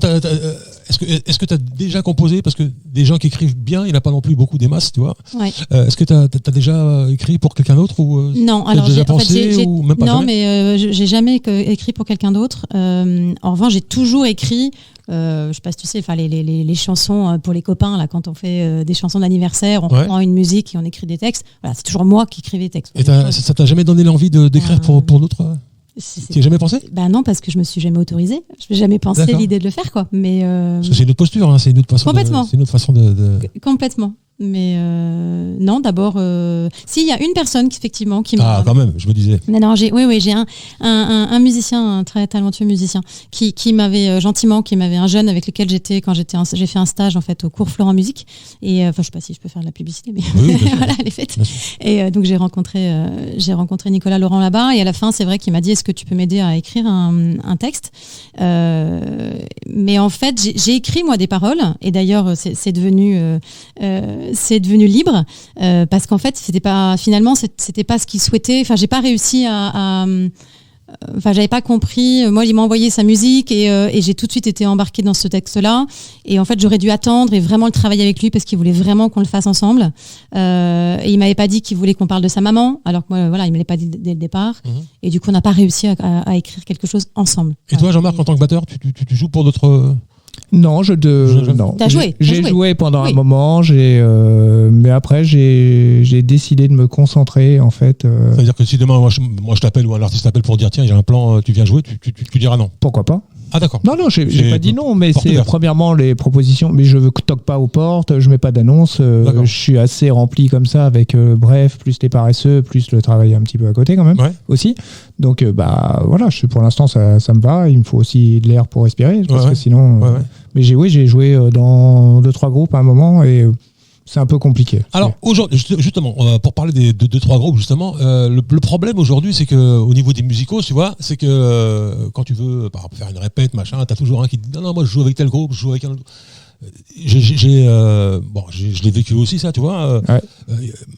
est-ce que tu as déjà composé? Parce que des gens qui écrivent bien, il n'y en a pas non plus beaucoup des masses, tu vois. Ouais. Est-ce que tu as déjà écrit pour quelqu'un d'autre ou Non, t'as alors déjà en fait, pensé ou même pas non, jamais? mais j'ai jamais écrit pour quelqu'un d'autre. En revanche, j'ai toujours écrit. Je sais pas si tu sais, enfin les chansons pour les copains là, quand on fait des chansons d'anniversaire, on Ouais. prend une musique et on écrit des textes. Voilà, c'est toujours moi qui écrivais les textes. Et ça t'a jamais donné l'envie d'écrire pour d'autres? Tu n'y as jamais pensé? Ben non, parce que je me suis jamais autorisée. Je n'ai jamais pensé D'accord. l'idée de le faire, quoi. Mais Parce que c'est une autre posture, hein, c'est une autre façon. Complètement. C'est une autre façon de. complètement. Mais non, d'abord, si, il y a une personne effectivement qui m'a... Ah, quand même, je me disais. Non, j'ai un musicien, un très talentueux musicien, qui m'avait gentiment, un jeune avec lequel j'ai fait un stage en fait au cours Florent Musique. Et enfin, je sais pas si je peux faire de la publicité, mais Oui, voilà, elle est faite. Et donc j'ai rencontré Nicolas Laurent là-bas. Et à la fin, c'est vrai qu'il m'a dit, est-ce que tu peux m'aider à écrire un texte? Mais en fait, j'ai écrit moi des paroles. Et d'ailleurs, c'est devenu libre parce qu'en fait c'était pas ce qu'il souhaitait. Enfin, j'ai pas réussi enfin, j'avais pas compris. Moi, il m'a envoyé sa musique et j'ai tout de suite été embarquée dans ce texte-là. Et en fait, j'aurais dû attendre et vraiment le travailler avec lui parce qu'il voulait vraiment qu'on le fasse ensemble. Et il m'avait pas dit qu'il voulait qu'on parle de sa maman, alors que moi, voilà, il me l'avait pas dit dès le départ. Et du coup, on n'a pas réussi à écrire quelque chose ensemble. Et toi, Jean-Marc, en tant que batteur, tu joues pour d'autres... Non, non. T'as joué. J'ai joué pendant Oui. un moment, mais après j'ai décidé de me concentrer en fait. C'est-à-dire que si demain moi je t'appelle ou un artiste t'appelle pour dire tiens, j'ai un plan, tu viens jouer, tu diras non. Pourquoi pas? Ah d'accord. Non, j'ai pas dit non, mais c'est ouverte. premièrement les propositions. Mais je toque pas aux portes, je mets pas d'annonce. Je suis assez rempli comme ça avec bref, plus les paresseux, plus le travail un petit peu à côté quand même aussi. Donc voilà, pour l'instant ça me va. Il me faut aussi de l'air pour respirer parce que sinon. Mais j'ai joué dans 2-3 groupes à un moment et c'est un peu compliqué. Alors aujourd'hui, justement, pour parler des 2-3 groupes, justement, le problème aujourd'hui, c'est que au niveau des musicos, tu vois, c'est que quand tu veux faire une répète, machin, t'as toujours un qui te dit non, moi je joue avec tel groupe, je joue avec un autre. Je l'ai vécu aussi ça, tu vois.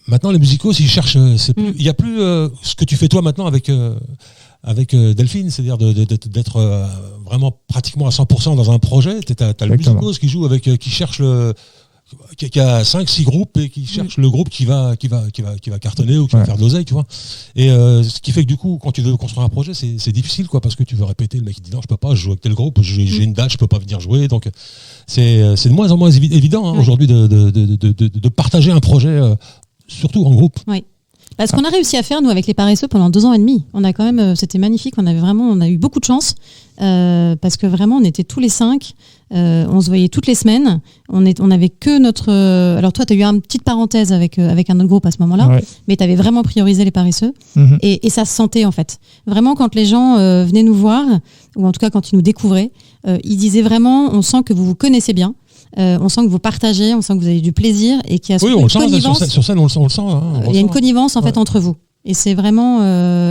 Maintenant, les musicos, ils cherchent, il y a plus ce que tu fais toi maintenant avec Delphine, c'est-à-dire d'être vraiment pratiquement à 100% dans un projet. T'as le musicos qui joue qui cherche qui a 5-6 groupes et qui cherche le groupe qui va cartonner ou qui va faire de l'oseille, tu vois. Et ce qui fait que du coup, quand tu veux construire un projet, c'est difficile, quoi, parce que tu veux répéter. Le mec il dit non, je peux pas, je joue avec tel groupe, j'ai une date, je peux pas venir jouer. Donc c'est de moins en moins évident aujourd'hui de partager un projet, surtout en groupe. Oui. Parce qu'on a réussi à faire, nous, avec les paresseux, pendant 2 ans et demi. On a quand même, c'était magnifique. On a eu beaucoup de chance parce que vraiment, on était tous les 5. On se voyait toutes les semaines. On avait que notre. Alors toi, tu as eu une petite parenthèse avec un autre groupe à ce moment-là, mais tu avais vraiment priorisé les paresseux et ça se sentait en fait. Vraiment, quand les gens venaient nous voir, ou en tout cas quand ils nous découvraient, ils disaient vraiment, on sent que vous vous connaissez bien. On sent que vous partagez, on sent que vous avez du plaisir et qu'il y a une connivence. Sur scène, on le sent. Il y a une connivence en fait entre vous. Et c'est vraiment.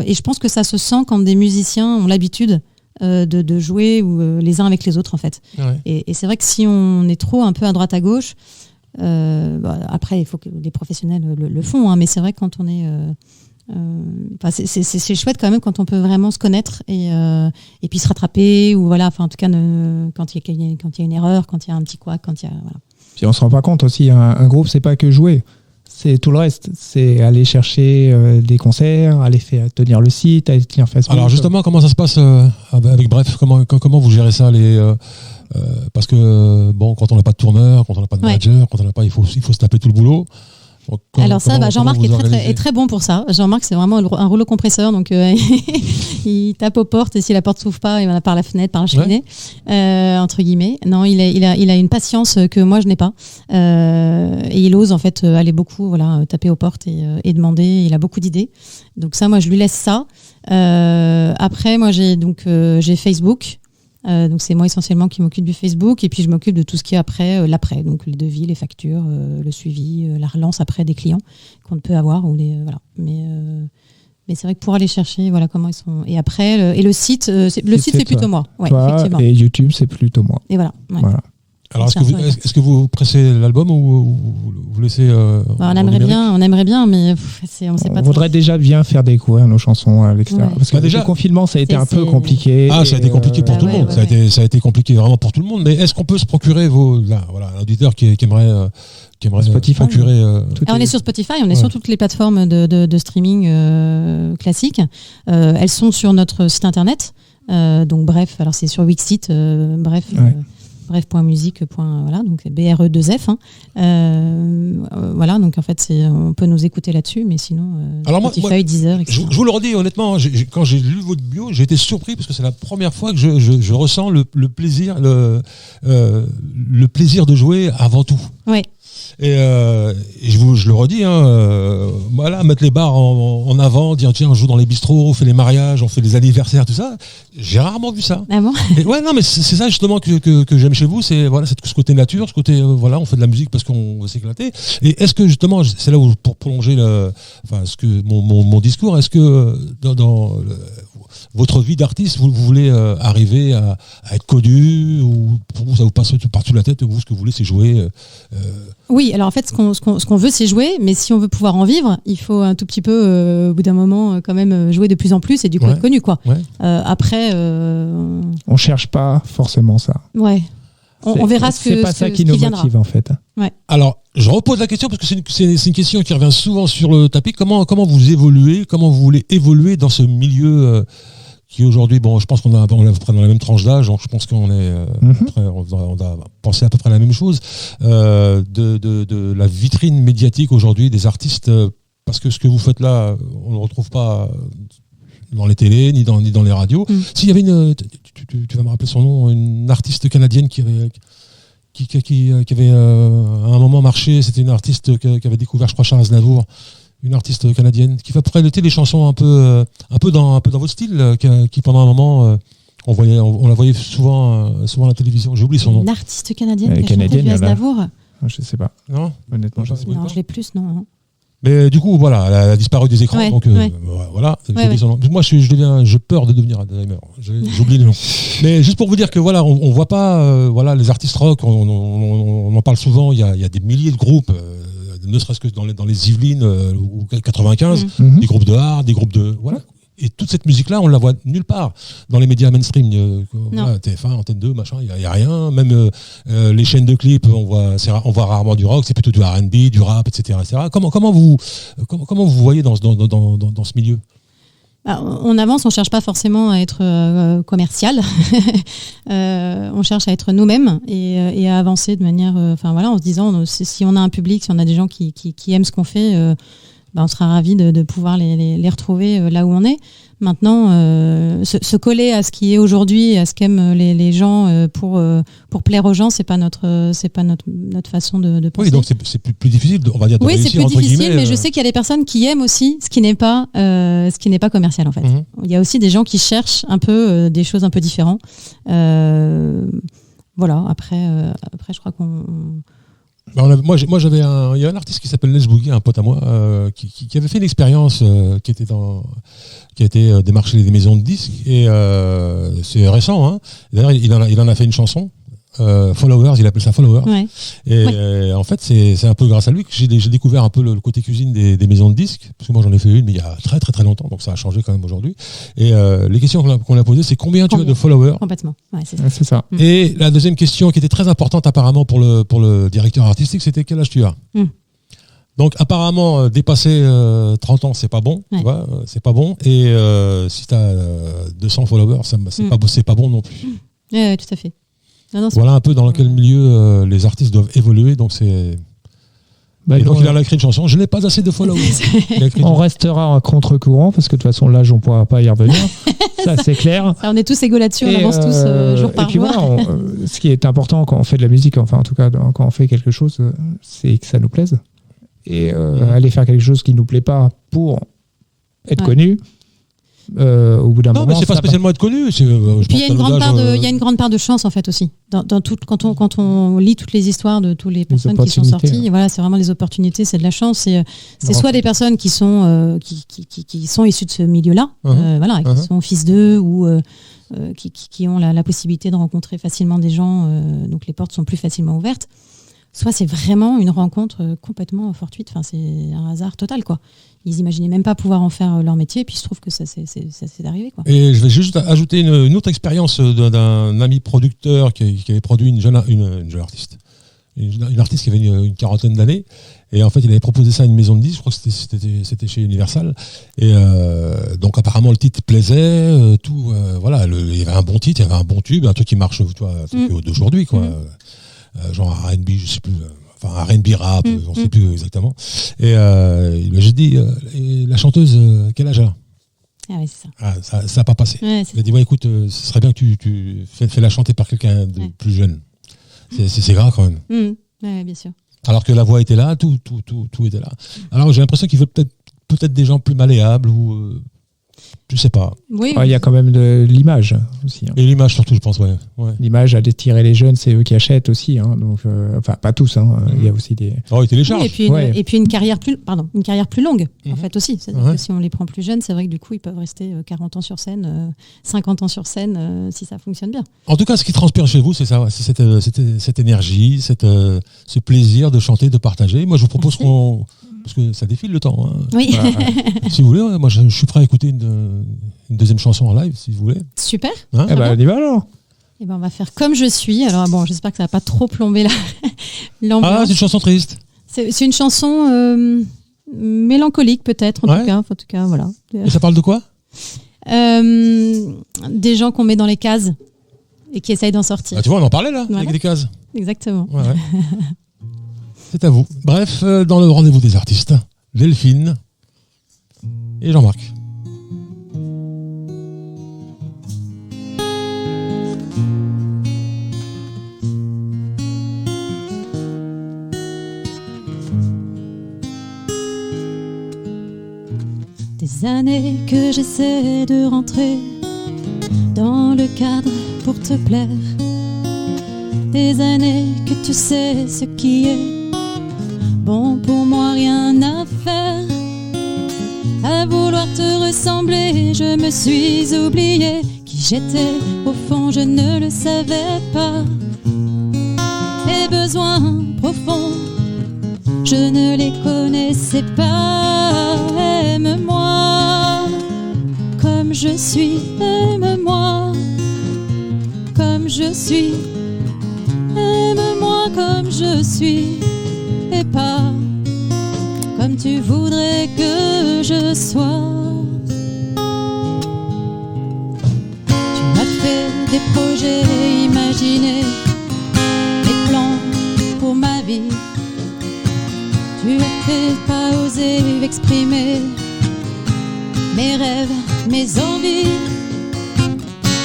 Et je pense que ça se sent quand des musiciens ont l'habitude de jouer les uns avec les autres en fait. Et c'est vrai que si on est trop un peu à droite à gauche, après il faut que les professionnels le font, mais c'est vrai que quand on est. C'est chouette quand même quand on peut vraiment se connaître et puis se rattraper ou voilà, en tout cas quand il y a une erreur, quand il y a un petit couac, quand il y a voilà. Puis on se rend pas compte aussi, un groupe c'est pas que jouer, c'est tout le reste, c'est aller chercher des concerts, aller tenir le site, aller tenir Facebook. Alors justement, comment ça se passe avec Bref, comment vous gérez ça parce que quand on n'a pas de tourneur, quand on n'a pas de manager, quand on n'a pas, il faut se taper tout le boulot. Donc, alors ça, Jean-Marc est très bon pour ça. Jean-Marc, c'est vraiment un rouleau compresseur, donc il tape aux portes et si la porte s'ouvre pas, il va par la fenêtre, par la cheminée, entre guillemets. Non, il a une patience que moi je n'ai pas, et il ose en fait aller beaucoup, taper aux portes et demander. Il a beaucoup d'idées, donc ça, moi je lui laisse ça. Après, moi j'ai Facebook. Donc c'est moi essentiellement qui m'occupe du Facebook et puis je m'occupe de tout ce qui est après, l'après, donc les devis, les factures, le suivi, la relance après des clients qu'on peut avoir ou voilà. Mais c'est vrai que pour aller chercher, voilà comment ils sont. Et après, le site, c'est plutôt moi. Ouais, toi, effectivement. Et YouTube, c'est plutôt moi. Et voilà. Ouais. Voilà. Alors est-ce que vous pressez l'album ou vous laissez on aimerait bien, mais on sait pas. On voudrait déjà bien faire découvrir nos chansons à l'extérieur. Parce que déjà, le confinement, ça a été un peu compliqué. Ah, ça a été compliqué pour tout le monde. Ça a été compliqué vraiment pour tout le monde. Mais est-ce qu'on peut se procurer un auditeur qui aimerait Spotify, procurer on est sur Spotify, on est sur toutes les plateformes de streaming classiques. Elles sont sur notre site internet. Donc bref, alors c'est sur Wixsite, bref. Bref.musique. Voilà, donc BRE2F. Voilà, donc en fait, on peut nous écouter là-dessus, mais sinon, Spotify, Deezer, etc. Je vous le redis honnêtement, quand j'ai lu votre bio, j'ai été surpris parce que c'est la première fois que je ressens le plaisir, le plaisir de jouer avant tout. Oui. Et je le redis, voilà, mettre les bars en avant, dire tiens, on joue dans les bistrots, on fait les mariages, on fait les anniversaires, tout ça. J'ai rarement vu ça. Ah bon? Et ouais, non, mais c'est ça justement que j'aime chez vous, c'est voilà, ce côté nature, ce côté voilà, on fait de la musique parce qu'on veut s'éclater. Et est-ce que justement, c'est là où pour prolonger mon discours, est-ce que dans votre vie d'artiste, vous voulez arriver à être connu, ou pour vous ça vous passe par-dessus la tête, vous ce que vous voulez c'est jouer Oui, alors en fait, ce qu'on veut, c'est jouer, mais si on veut pouvoir en vivre, il faut un tout petit peu, au bout d'un moment, quand même jouer de plus en plus et du coup être connu, quoi. Ouais. Après, on cherche pas forcément ça. Ouais. On verra c'est pas ça qui nous motive en fait. Ouais. Alors, je repose la question parce que c'est une question qui revient souvent sur le tapis. Comment vous évoluez, comment vous voulez évoluer dans ce milieu qui aujourd'hui, bon, je pense qu'on est à peu près dans la même tranche d'âge, donc je pense qu'on est, on a pensé à peu près la même chose, de la vitrine médiatique aujourd'hui des artistes, parce que ce que vous faites là, on ne le retrouve pas dans les télés, ni dans les radios. S'il y avait tu vas me rappeler son nom, une artiste canadienne qui avait à un moment marché, c'était une artiste qui avait découvert, je crois, Charles Aznavour, une artiste canadienne qui fait à peu près des chansons un peu dans votre style, qui pendant un moment on la voyait souvent à la télévision. J'ai oublié son nom. Une artiste canadienne qui a canadienne, chanté du Aznavour. Je sais pas. Non, Honnêtement, je sais pas. Non, je l'ai plus, non. mais du coup, voilà, elle a disparu des écrans, Ouais, donc voilà. Ouais. Son nom. Moi, j'ai peur de devenir Alzheimer. J'oublie le nom. Mais juste pour vous dire que voilà, on voit pas, voilà, les artistes rock, on en parle souvent. Il y a des milliers de groupes. Ne serait-ce que dans les Yvelines ou 95, des groupes de hard, des groupes de voilà. Et toute cette musique-là, on la voit nulle part dans les médias mainstream. Voilà, TF1, Antenne 2, machin, il y a rien. Même les chaînes de clips, on voit rarement du rock, c'est plutôt du R&B, du rap, etc., etc. Comment vous voyez dans ce milieu? On avance, on cherche pas forcément à être commercial. On cherche à être nous-mêmes et à avancer de manière, en se disant si on a un public, si on a des gens qui aiment ce qu'on fait, on sera ravis de pouvoir les retrouver là où on est. Maintenant, se coller à ce qui est aujourd'hui, à ce qu'aiment les gens pour plaire aux gens, c'est pas notre façon de penser. Oui, donc c'est plus difficile, on va dire, de réussir, c'est plus entre difficile, guillemets, mais je sais qu'il y a des personnes qui aiment aussi ce qui n'est pas commercial en fait. Il y a aussi des gens qui cherchent un peu des choses un peu différentes. Voilà. Après, je crois qu'on moi j'avais il y a un artiste qui s'appelle Les Boogie, un pote à moi, qui avait fait une expérience qui a été démarcher des maisons de disques, et c'est récent, hein. D'ailleurs il en a fait une chanson, Followers, il appelle ça Followers. Ouais. Et en fait c'est un peu grâce à lui que j'ai découvert un peu le côté cuisine des maisons de disques, parce que moi j'en ai fait une mais il y a très très très longtemps, donc ça a changé quand même aujourd'hui. Et les questions qu'on a posées, c'est combien tu as de followers? Complètement. Ouais, c'est ça. Et la deuxième question qui était très importante apparemment pour le directeur artistique, c'était quel âge tu as? Donc apparemment dépasser 30 ans c'est pas bon, tu vois, c'est pas bon, et si tu as 200 followers, c'est pas bon non plus. Ouais, tout à fait. Non, voilà un peu dans quel milieu les artistes doivent évoluer, donc c'est... Bah, et donc il a écrit une chanson, je n'ai pas assez de followers. On restera à contre-courant, parce que de toute façon l'âge on ne pourra pas y revenir, ça c'est clair. Ça, on est tous égaux là-dessus, on avance tous jour par jour. Voilà, ce qui est important quand on fait de la musique, enfin en tout cas quand on fait quelque chose, c'est que ça nous plaise. Et aller faire quelque chose qui ne nous plaît pas pour être connu, au bout d'un moment... Non, mais c'est pas spécialement être connu. Puis il y a une grande part de chance en fait aussi. Quand on lit toutes les histoires de toutes les personnes qui sont sorties, voilà, c'est vraiment des opportunités, c'est de la chance. C'est soit des personnes qui sont issues de ce milieu-là, voilà, qui sont fils d'eux ou qui ont la possibilité de rencontrer facilement des gens, donc les portes sont plus facilement ouvertes. Soit c'est vraiment une rencontre complètement fortuite, enfin, c'est un hasard total, quoi. Ils imaginaient même pas pouvoir en faire leur métier, et puis il se trouve que ça s'est arrivé, quoi. Et je vais juste ajouter une autre expérience d'un ami producteur qui avait produit une jeune artiste. Une artiste qui avait une quarantaine d'années, et en fait il avait proposé ça à une maison de disques, je crois que c'était chez Universal, et donc apparemment le titre plaisait, tout, voilà, il y avait un bon titre, il y avait un bon tube, un truc qui marche, tu vois, d'aujourd'hui, quoi. Genre R&B, je sais plus, enfin R&B rap, on sait plus exactement. Et j'ai dit, la chanteuse, quel âge elle a? Ah oui, c'est ça. Ça n'a pas passé. Ouais, il a dit, écoute, ce serait bien que tu fais la chanter par quelqu'un de plus jeune. C'est grave quand même. Ouais, bien sûr. Alors que la voix était là, tout était là. Alors j'ai l'impression qu'il veut peut-être des gens plus malléables ou je sais pas. Oui. Il y a quand même de l'image aussi. Et l'image surtout, je pense, ouais. L'image à détirer les jeunes, c'est eux qui achètent aussi. Donc, enfin, pas tous. Il y a aussi des. Oh, ils téléchargent. Oui, et puis une carrière plus longue, en fait aussi. C'est-à-dire que si on les prend plus jeunes, c'est vrai que du coup, ils peuvent rester 40 ans sur scène, 50 ans sur scène, si ça fonctionne bien. En tout cas, ce qui transpire chez vous, c'est ça, c'est cette énergie, ce plaisir de chanter, de partager. Moi, je vous propose parce que ça défile le temps. Oui. Voilà. Si vous voulez, moi je suis prêt à écouter une deuxième chanson en live, si vous voulez. Super. On y va alors. Et on va faire Comme je suis. Alors bon, j'espère que ça va pas trop plomber l'ambiance. Ah, c'est une chanson triste. C'est une chanson mélancolique peut-être, en tout cas, voilà. Et ça parle de quoi? Des gens qu'on met dans les cases et qui essayent d'en sortir. Ah, tu vois, on en parlait là, avec des cases. Exactement. Ouais. C'est à vous. Bref, dans le rendez-vous des artistes, Delphine et Jean-Marc. Des années que j'essaie de rentrer dans le cadre pour te plaire. Des années que tu sais ce qui est bon pour moi, rien à faire. À vouloir te ressembler, je me suis oubliée. Qui j'étais, au fond, je ne le savais pas. Mes besoins profonds, je ne les connaissais pas. Aime-moi comme je suis, aime-moi comme je suis. Aime-moi comme je suis et pas comme tu voudrais que je sois. Tu m'as fait des projets imaginés, des plans pour ma vie. Tu as fait pas oser exprimer mes rêves, mes envies.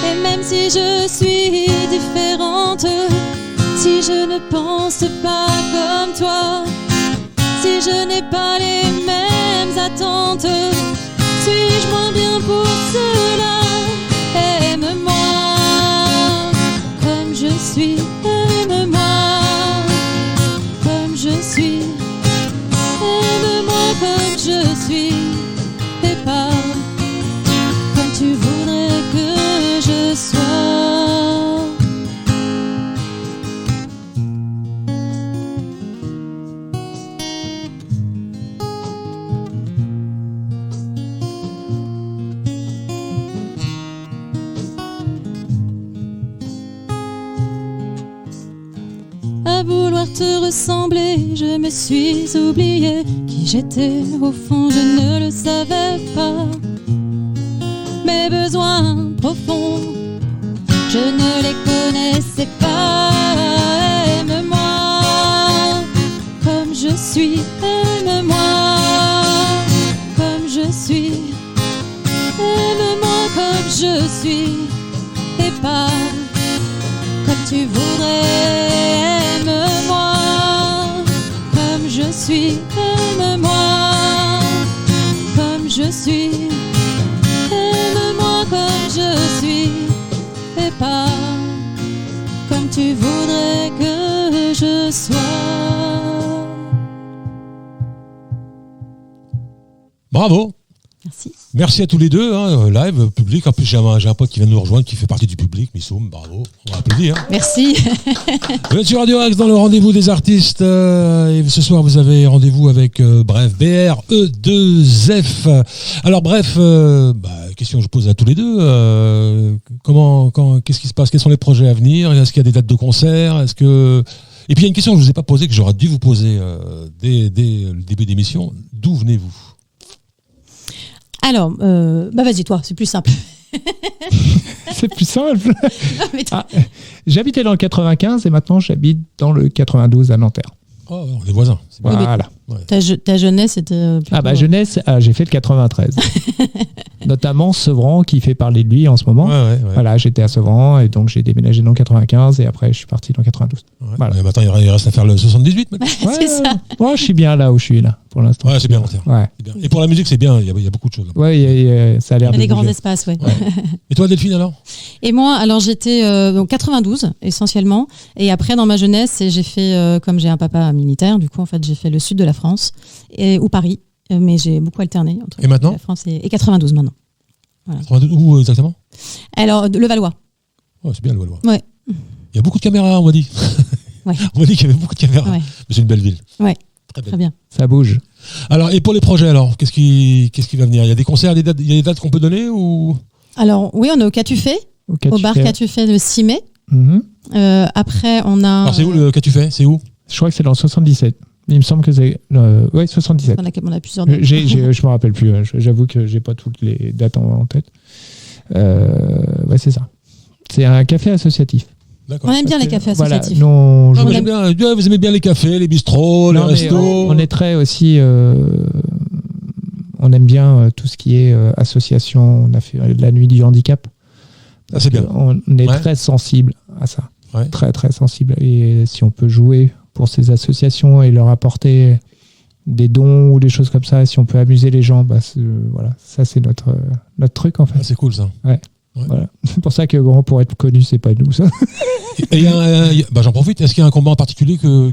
Et même si je suis différente, si je ne pense pas comme toi, si je n'ai pas les mêmes attentes, suis-je moins bien pour cela? Aime-moi comme je suis, aime-moi comme je suis, aime-moi comme je suis, et pas comme tu voudrais que je sois. À vouloir te ressembler, je me suis oubliée. Qui j'étais, au fond, je ne le savais pas. Mes besoins profonds, je ne les connaissais pas. Aime-moi comme je suis, aime-moi comme je suis. Aime-moi comme je suis, et pas comme tu voudrais. Aime-moi comme je suis, aime-moi comme je suis. Aime-moi comme je suis, et pas comme tu voudrais que je sois. Bravo. Merci. Merci à tous les deux, live, public. En plus, j'ai un pote qui vient de nous rejoindre, qui fait partie du public, Missoum, bravo, on va applaudir. Merci. Vous êtes sur Radio Axe dans le rendez-vous des artistes. Et ce soir, vous avez rendez-vous avec BRE2F. Alors bref, question que je pose à tous les deux. Qu'est-ce qui se passe? Quels sont les projets à venir? Est-ce qu'il y a des dates de concert? Et puis il y a une question que je ne vous ai pas posée, que j'aurais dû vous poser dès le début d'émission. D'où venez-vous? Alors, vas-y toi, c'est plus simple. C'est plus simple. J'habitais dans le 95 et maintenant j'habite dans le 92 à Nanterre. Oh, on est voisins. C'est bien. Voilà. Ta jeunesse était. Jeunesse, j'ai fait le 93. Notamment Sevran qui fait parler de lui en ce moment. Ouais. Voilà, j'étais à Sevran et donc j'ai déménagé dans le 95 et après je suis parti dans le 92. Ouais. Voilà. Mais maintenant, il reste à faire le 78 maintenant. C'est ça. Moi, je suis bien là où je suis là pour l'instant. Ouais, c'est bien long terme. Ouais. C'est bien. Et pour la musique, c'est bien. Il y a beaucoup de choses. Là. Ouais, ça a l'air Il y a de des grands bouger. espaces, ouais. Et toi, Delphine, alors? Et moi, alors j'étais donc 92 essentiellement, et après dans ma jeunesse, j'ai fait comme j'ai un papa militaire, du coup en fait j'ai fait le sud de la France ou Paris, mais j'ai beaucoup alterné entre Et maintenant la France et 92 maintenant. Où exactement? Alors le Valois. Ouais, c'est bien le Valois. Ouais. Il y a beaucoup de caméras, on m'a dit. Ouais. On m'a dit qu'il y avait beaucoup de caméras. Ouais. Mais c'est une belle ville. Ouais. Très belle. Très bien. Ça bouge. Alors, et pour les projets, alors, qu'est-ce qui va venir? Il y a des concerts, il y a des dates qu'on peut donner ou? Alors oui, on est au Qu'as-tu fait, au bar Qu'as-tu fait le 6 mai. Mhm. Après on a. Alors, c'est où le Qu'as-tu fait? C'est où? Je crois que c'est dans le 77. Il me semble que c'est. Ouais, 77. On a plusieurs dates. Je me rappelle plus. J'avoue que j'ai pas toutes les dates en tête. Ouais, c'est ça. C'est un café associatif. D'accord. On aime bien les cafés associatifs. Voilà, non, Ah, vous aimez bien les cafés, les bistrots, les restos. on est très aussi. On aime bien tout ce qui est association. On a fait la nuit du handicap. Ah, c'est bien. On est très sensible à ça. Ouais. Très, très sensible. Et si on peut jouer pour ces associations et leur apporter des dons ou des choses comme ça, si on peut amuser les gens, voilà, ça c'est notre truc en fait. Ah, c'est cool ça. Ouais. Voilà. C'est pour ça que pour être connu, c'est pas nous ça. Et j'en profite. Est-ce qu'il y a un combat en particulier que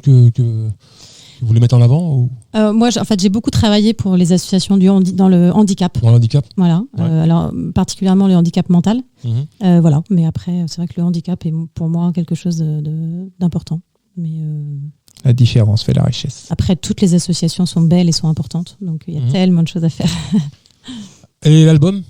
vous voulez mettre en avant ou? Moi, j'ai beaucoup travaillé pour les associations dans le handicap. Dans le handicap. Voilà. Ouais. Alors particulièrement le handicap mental. Mhm. Voilà. Mais après, c'est vrai que le handicap est pour moi quelque chose d'important. Mais La différence fait la richesse. après, toutes les associations sont belles et sont importantes. Donc il y a Mhm. tellement de choses à faire. Et l'album?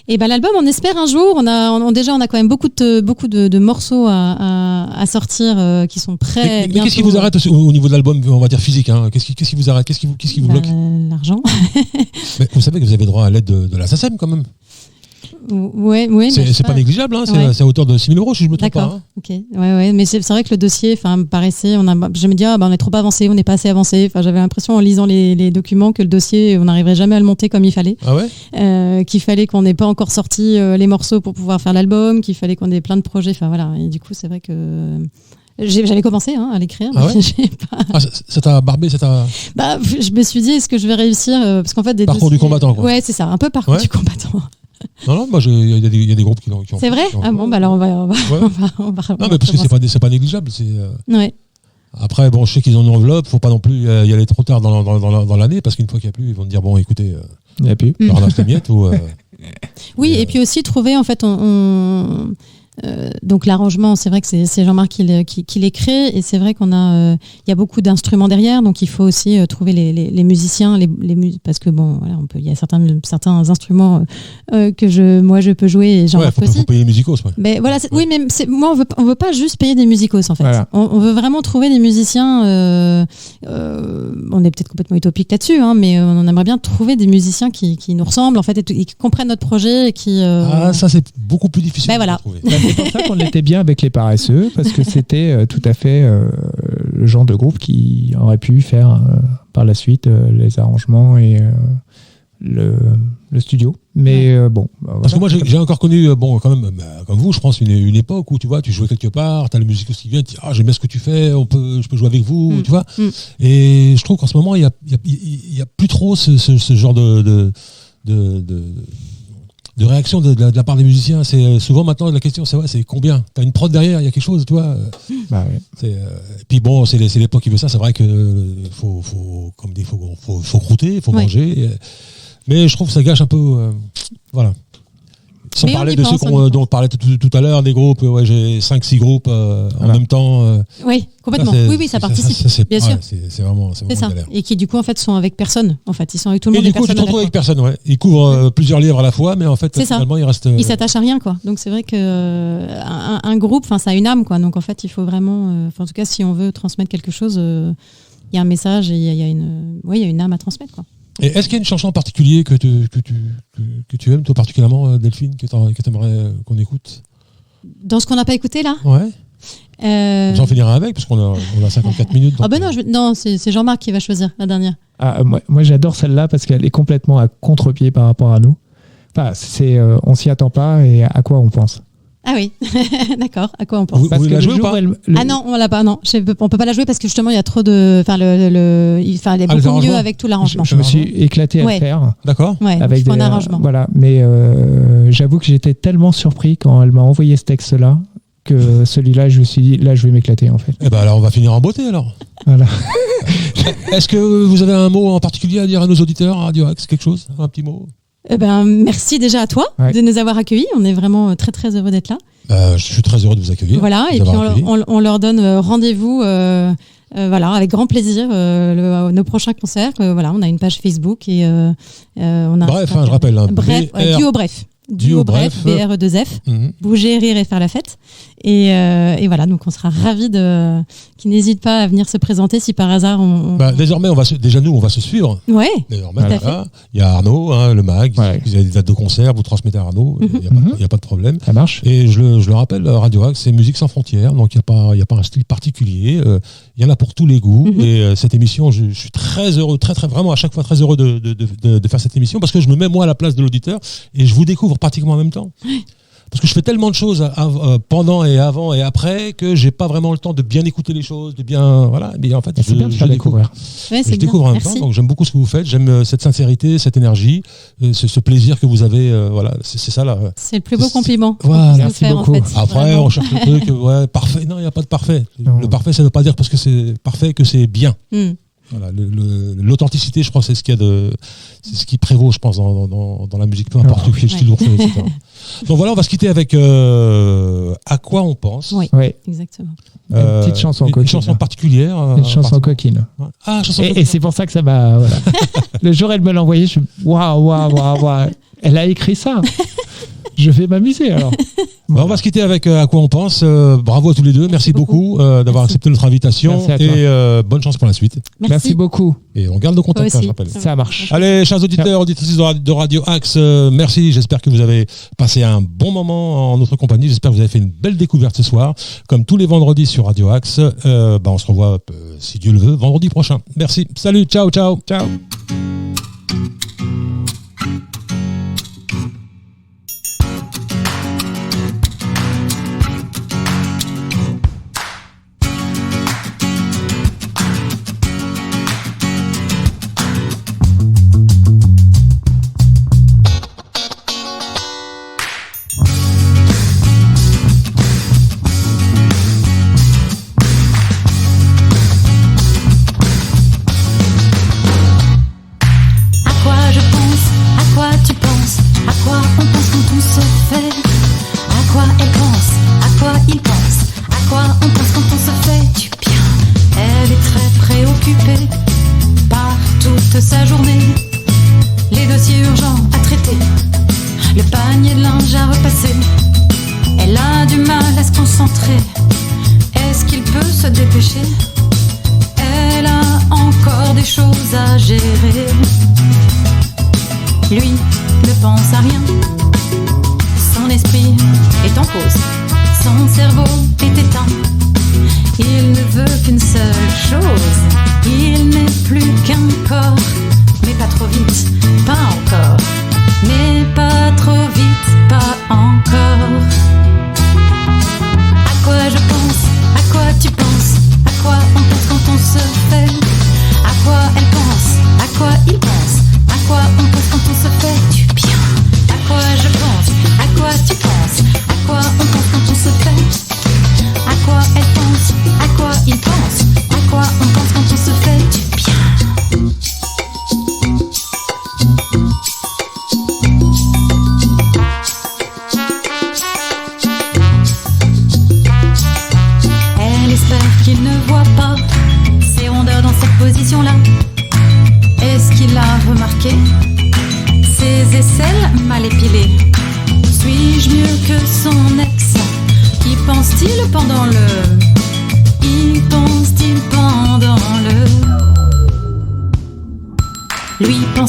Et l'album, on espère un jour. On a quand même beaucoup de morceaux à sortir qui sont prêts. Mais qu'est-ce qui vous arrête au niveau de l'album, on va dire physique, hein? Qu'est-ce qui vous arrête? Qu'est-ce qui vous bloque? L'argent. Mais vous savez que vous avez droit à l'aide de la SACEM quand même. Ouais, C'est pas négligeable, hein. Ouais. C'est à hauteur de 6 000 €, si je me trompe pas. D'accord. Hein. Ok. Ouais. Mais c'est vrai que le dossier, me paraissait. Je me dis, on est trop avancé, on n'est pas assez avancé. J'avais l'impression en lisant les documents que le dossier, on n'arriverait jamais à le monter comme il fallait. Ah ouais? Qu'il fallait qu'on n'ait pas encore sorti les morceaux pour pouvoir faire l'album, qu'il fallait qu'on ait plein de projets. Voilà. Et du coup, c'est vrai que j'avais commencé à l'écrire. Ah ouais? Mais j'ai pas... Ah, ça t'a barbé, ça t'a. je me suis dit, est-ce que je vais réussir parce qu'en fait, des Parcours dossiers... du combattant, quoi. Ouais, c'est ça, un peu parcours Ouais. du combattant. Non, moi, il y a des groupes qui ont. C'est vrai? Ah bon, alors on va. Non, mais parce que c'est pas négligeable. Ouais. Après, bon, je sais qu'ils ont une enveloppe, faut pas non plus y aller trop tard dans l'année, parce qu'une fois qu'il n'y a plus, ils vont te dire, bon, écoutez, Il n'y a plus. tu ramasse tes miettes ou. Oui, et puis aussi trouver, en fait, donc l'arrangement, c'est vrai que c'est Jean-Marc qui l'écrit, et c'est vrai qu'on a, il y a beaucoup d'instruments derrière, donc il faut aussi trouver les musiciens, parce que bon, voilà, il y a certains instruments que je peux jouer et Jean-Marc faut aussi. payer les musicos, ouais. Mais voilà, oui, mais moi on veut pas juste payer des musicos en fait. Voilà. On veut vraiment trouver des musiciens. On est peut-être complètement utopique là-dessus, hein, mais on aimerait bien trouver des musiciens qui nous ressemblent en fait et qui comprennent notre projet et qui. Ah, ça c'est beaucoup plus difficile. Ben à voilà. trouver. C'est pour ça qu'on était bien avec les paresseux, parce que c'était tout à fait le genre de groupe qui aurait pu faire par la suite les arrangements et le studio. Mais bon. Parce que moi j'ai encore connu, quand même, comme vous, je pense, une époque où tu vois, tu jouais quelque part, t'as le musicos qui vient, tu dis, ah, j'aime bien ce que tu fais, je peux jouer avec vous, tu vois. Et je trouve qu'en ce moment, il y a plus trop ce genre de réaction de la part des musiciens. C'est souvent maintenant la question, c'est combien. T'as une prod derrière, il y a quelque chose, tu vois. Bah, ouais. Et puis bon, c'est l'époque qui veut ça. C'est vrai que faut croûter, il faut Ouais. manger. Mais je trouve que ça gâche un peu, voilà. Sans Mais parler on y de pense, ceux on y dont on parlait tout à l'heure, des groupes. Ouais, j'ai 5-6 groupes en Voilà. même temps. Oui, complètement. Oui, ça participe. C'est bien sûr. C'est vraiment C'est ça. galère. Et qui du coup en fait sont avec personne. En fait, ils sont avec tout le Et monde. du et coup, tu personne te retrouves avec avec personne, ouais. Ils couvrent plusieurs livres à la fois, mais en fait, C'est ça. finalement, il reste. Ils s'attachent à rien, quoi. Donc c'est vrai que un groupe, ça a une âme, quoi. Donc en fait, il faut vraiment, en tout cas, si on veut transmettre quelque chose, il y a un message et il y a une âme à transmettre, quoi. Et est-ce qu'il y a une chanson en particulier que tu aimes, toi particulièrement, Delphine, que tu aimerais qu'on écoute? Dans ce qu'on n'a pas écouté là, Ouais. J'en finirai avec, parce qu'on a 54 minutes. Ah ben non, c'est Jean-Marc qui va choisir la dernière. Moi j'adore celle-là parce qu'elle est complètement à contre-pied par rapport à nous. Enfin, on s'y attend pas et à quoi on pense. Ah oui, d'accord. À quoi on pense? Vous la jouez ou pas? Ah non, on l'a pas. Non, on peut pas la jouer parce que justement il y a trop de. Enfin, elle est beaucoup mieux avec tout l'arrangement. Je me suis éclaté à le faire. D'accord. Ouais, avec un arrangement. Voilà, mais j'avoue que j'étais tellement surpris quand elle m'a envoyé ce texte-là que celui-là, je me suis dit, là, je vais m'éclater en fait. Eh ben alors, on va finir en beauté alors. Voilà. Est-ce que vous avez un mot en particulier à dire à nos auditeurs, à Radio Axe, quelque chose, un petit mot? Merci déjà à toi de nous avoir accueillis. On est vraiment très très heureux d'être là. Je suis très heureux de vous accueillir. Voilà, et puis on leur donne rendez-vous avec grand plaisir nos prochains concerts. Voilà, on a une page Facebook et on a. Bref, je rappelle. Duo Bref, BRE2F, bouger, rire et faire la fête. Et voilà, donc on sera ravis qu'ils n'hésitent pas à venir se présenter si par hasard désormais, on va se suivre. Ouais. Désormais, il y a Arnaud, le mag, vous avez des dates de concert, vous transmettez à Arnaud, il n'y a pas de problème. Ça marche. Et je le rappelle, Radio Axe, c'est musique sans frontières, donc il n'y a pas un style particulier, il y en a pour tous les goûts. Et cette émission, je suis très heureux, vraiment à chaque fois très heureux de faire cette émission, parce que je me mets moi à la place de l'auditeur et je vous découvre pratiquement en même temps. Parce que je fais tellement de choses pendant et avant et après que j'ai pas vraiment le temps de bien écouter les choses, de bien voilà. Mais en fait, c'est bien de faire découvrir. Ouais, je découvre en même temps. Donc j'aime beaucoup ce que vous faites. J'aime cette sincérité, cette énergie, ce plaisir que vous avez. Voilà, c'est ça là. C'est le plus beau compliment. Voilà, merci beaucoup. En fait, après, vraiment. on cherche le truc parfait. Non, il n'y a pas de parfait. Non. Le parfait, ça ne veut pas dire parce que c'est parfait que c'est bien. Voilà, l'authenticité, je crois, c'est ce ce qui prévaut, je pense, dans la musique, peu importe quel style on fait, etc. Donc voilà, on va se quitter avec À quoi on pense. Oui, exactement. Une petite chanson coquine. Une chanson particulière. Une chanson coquine. Ah, chanson coquine. Et c'est pour ça que ça m'a. Voilà. Le jour où elle me l'a envoyé, je suis waouh. Elle a écrit ça. Je vais m'amuser alors. On va se quitter avec À quoi on pense. Bravo à tous les deux. Merci beaucoup d'avoir accepté notre invitation. Et bonne chance pour la suite. Merci beaucoup. Et on garde le contact, je rappelle. Ça marche. Allez, chers auditeurs, auditrices de Radio Axe, merci. J'espère que vous avez passé un bon moment en notre compagnie. J'espère que vous avez fait une belle découverte ce soir. Comme tous les vendredis sur Radio Axe, on se revoit, si Dieu le veut, vendredi prochain. Merci. Salut. Ciao.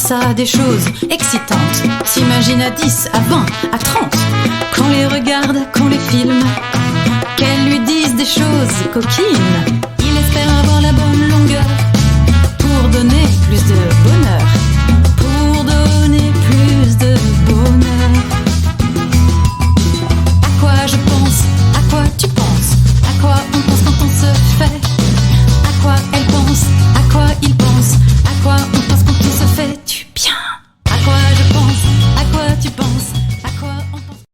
À des choses excitantes, s'imagine à 10, à 20, à 30, qu'on les regarde, qu'on les filme, qu'elles lui disent des choses coquines.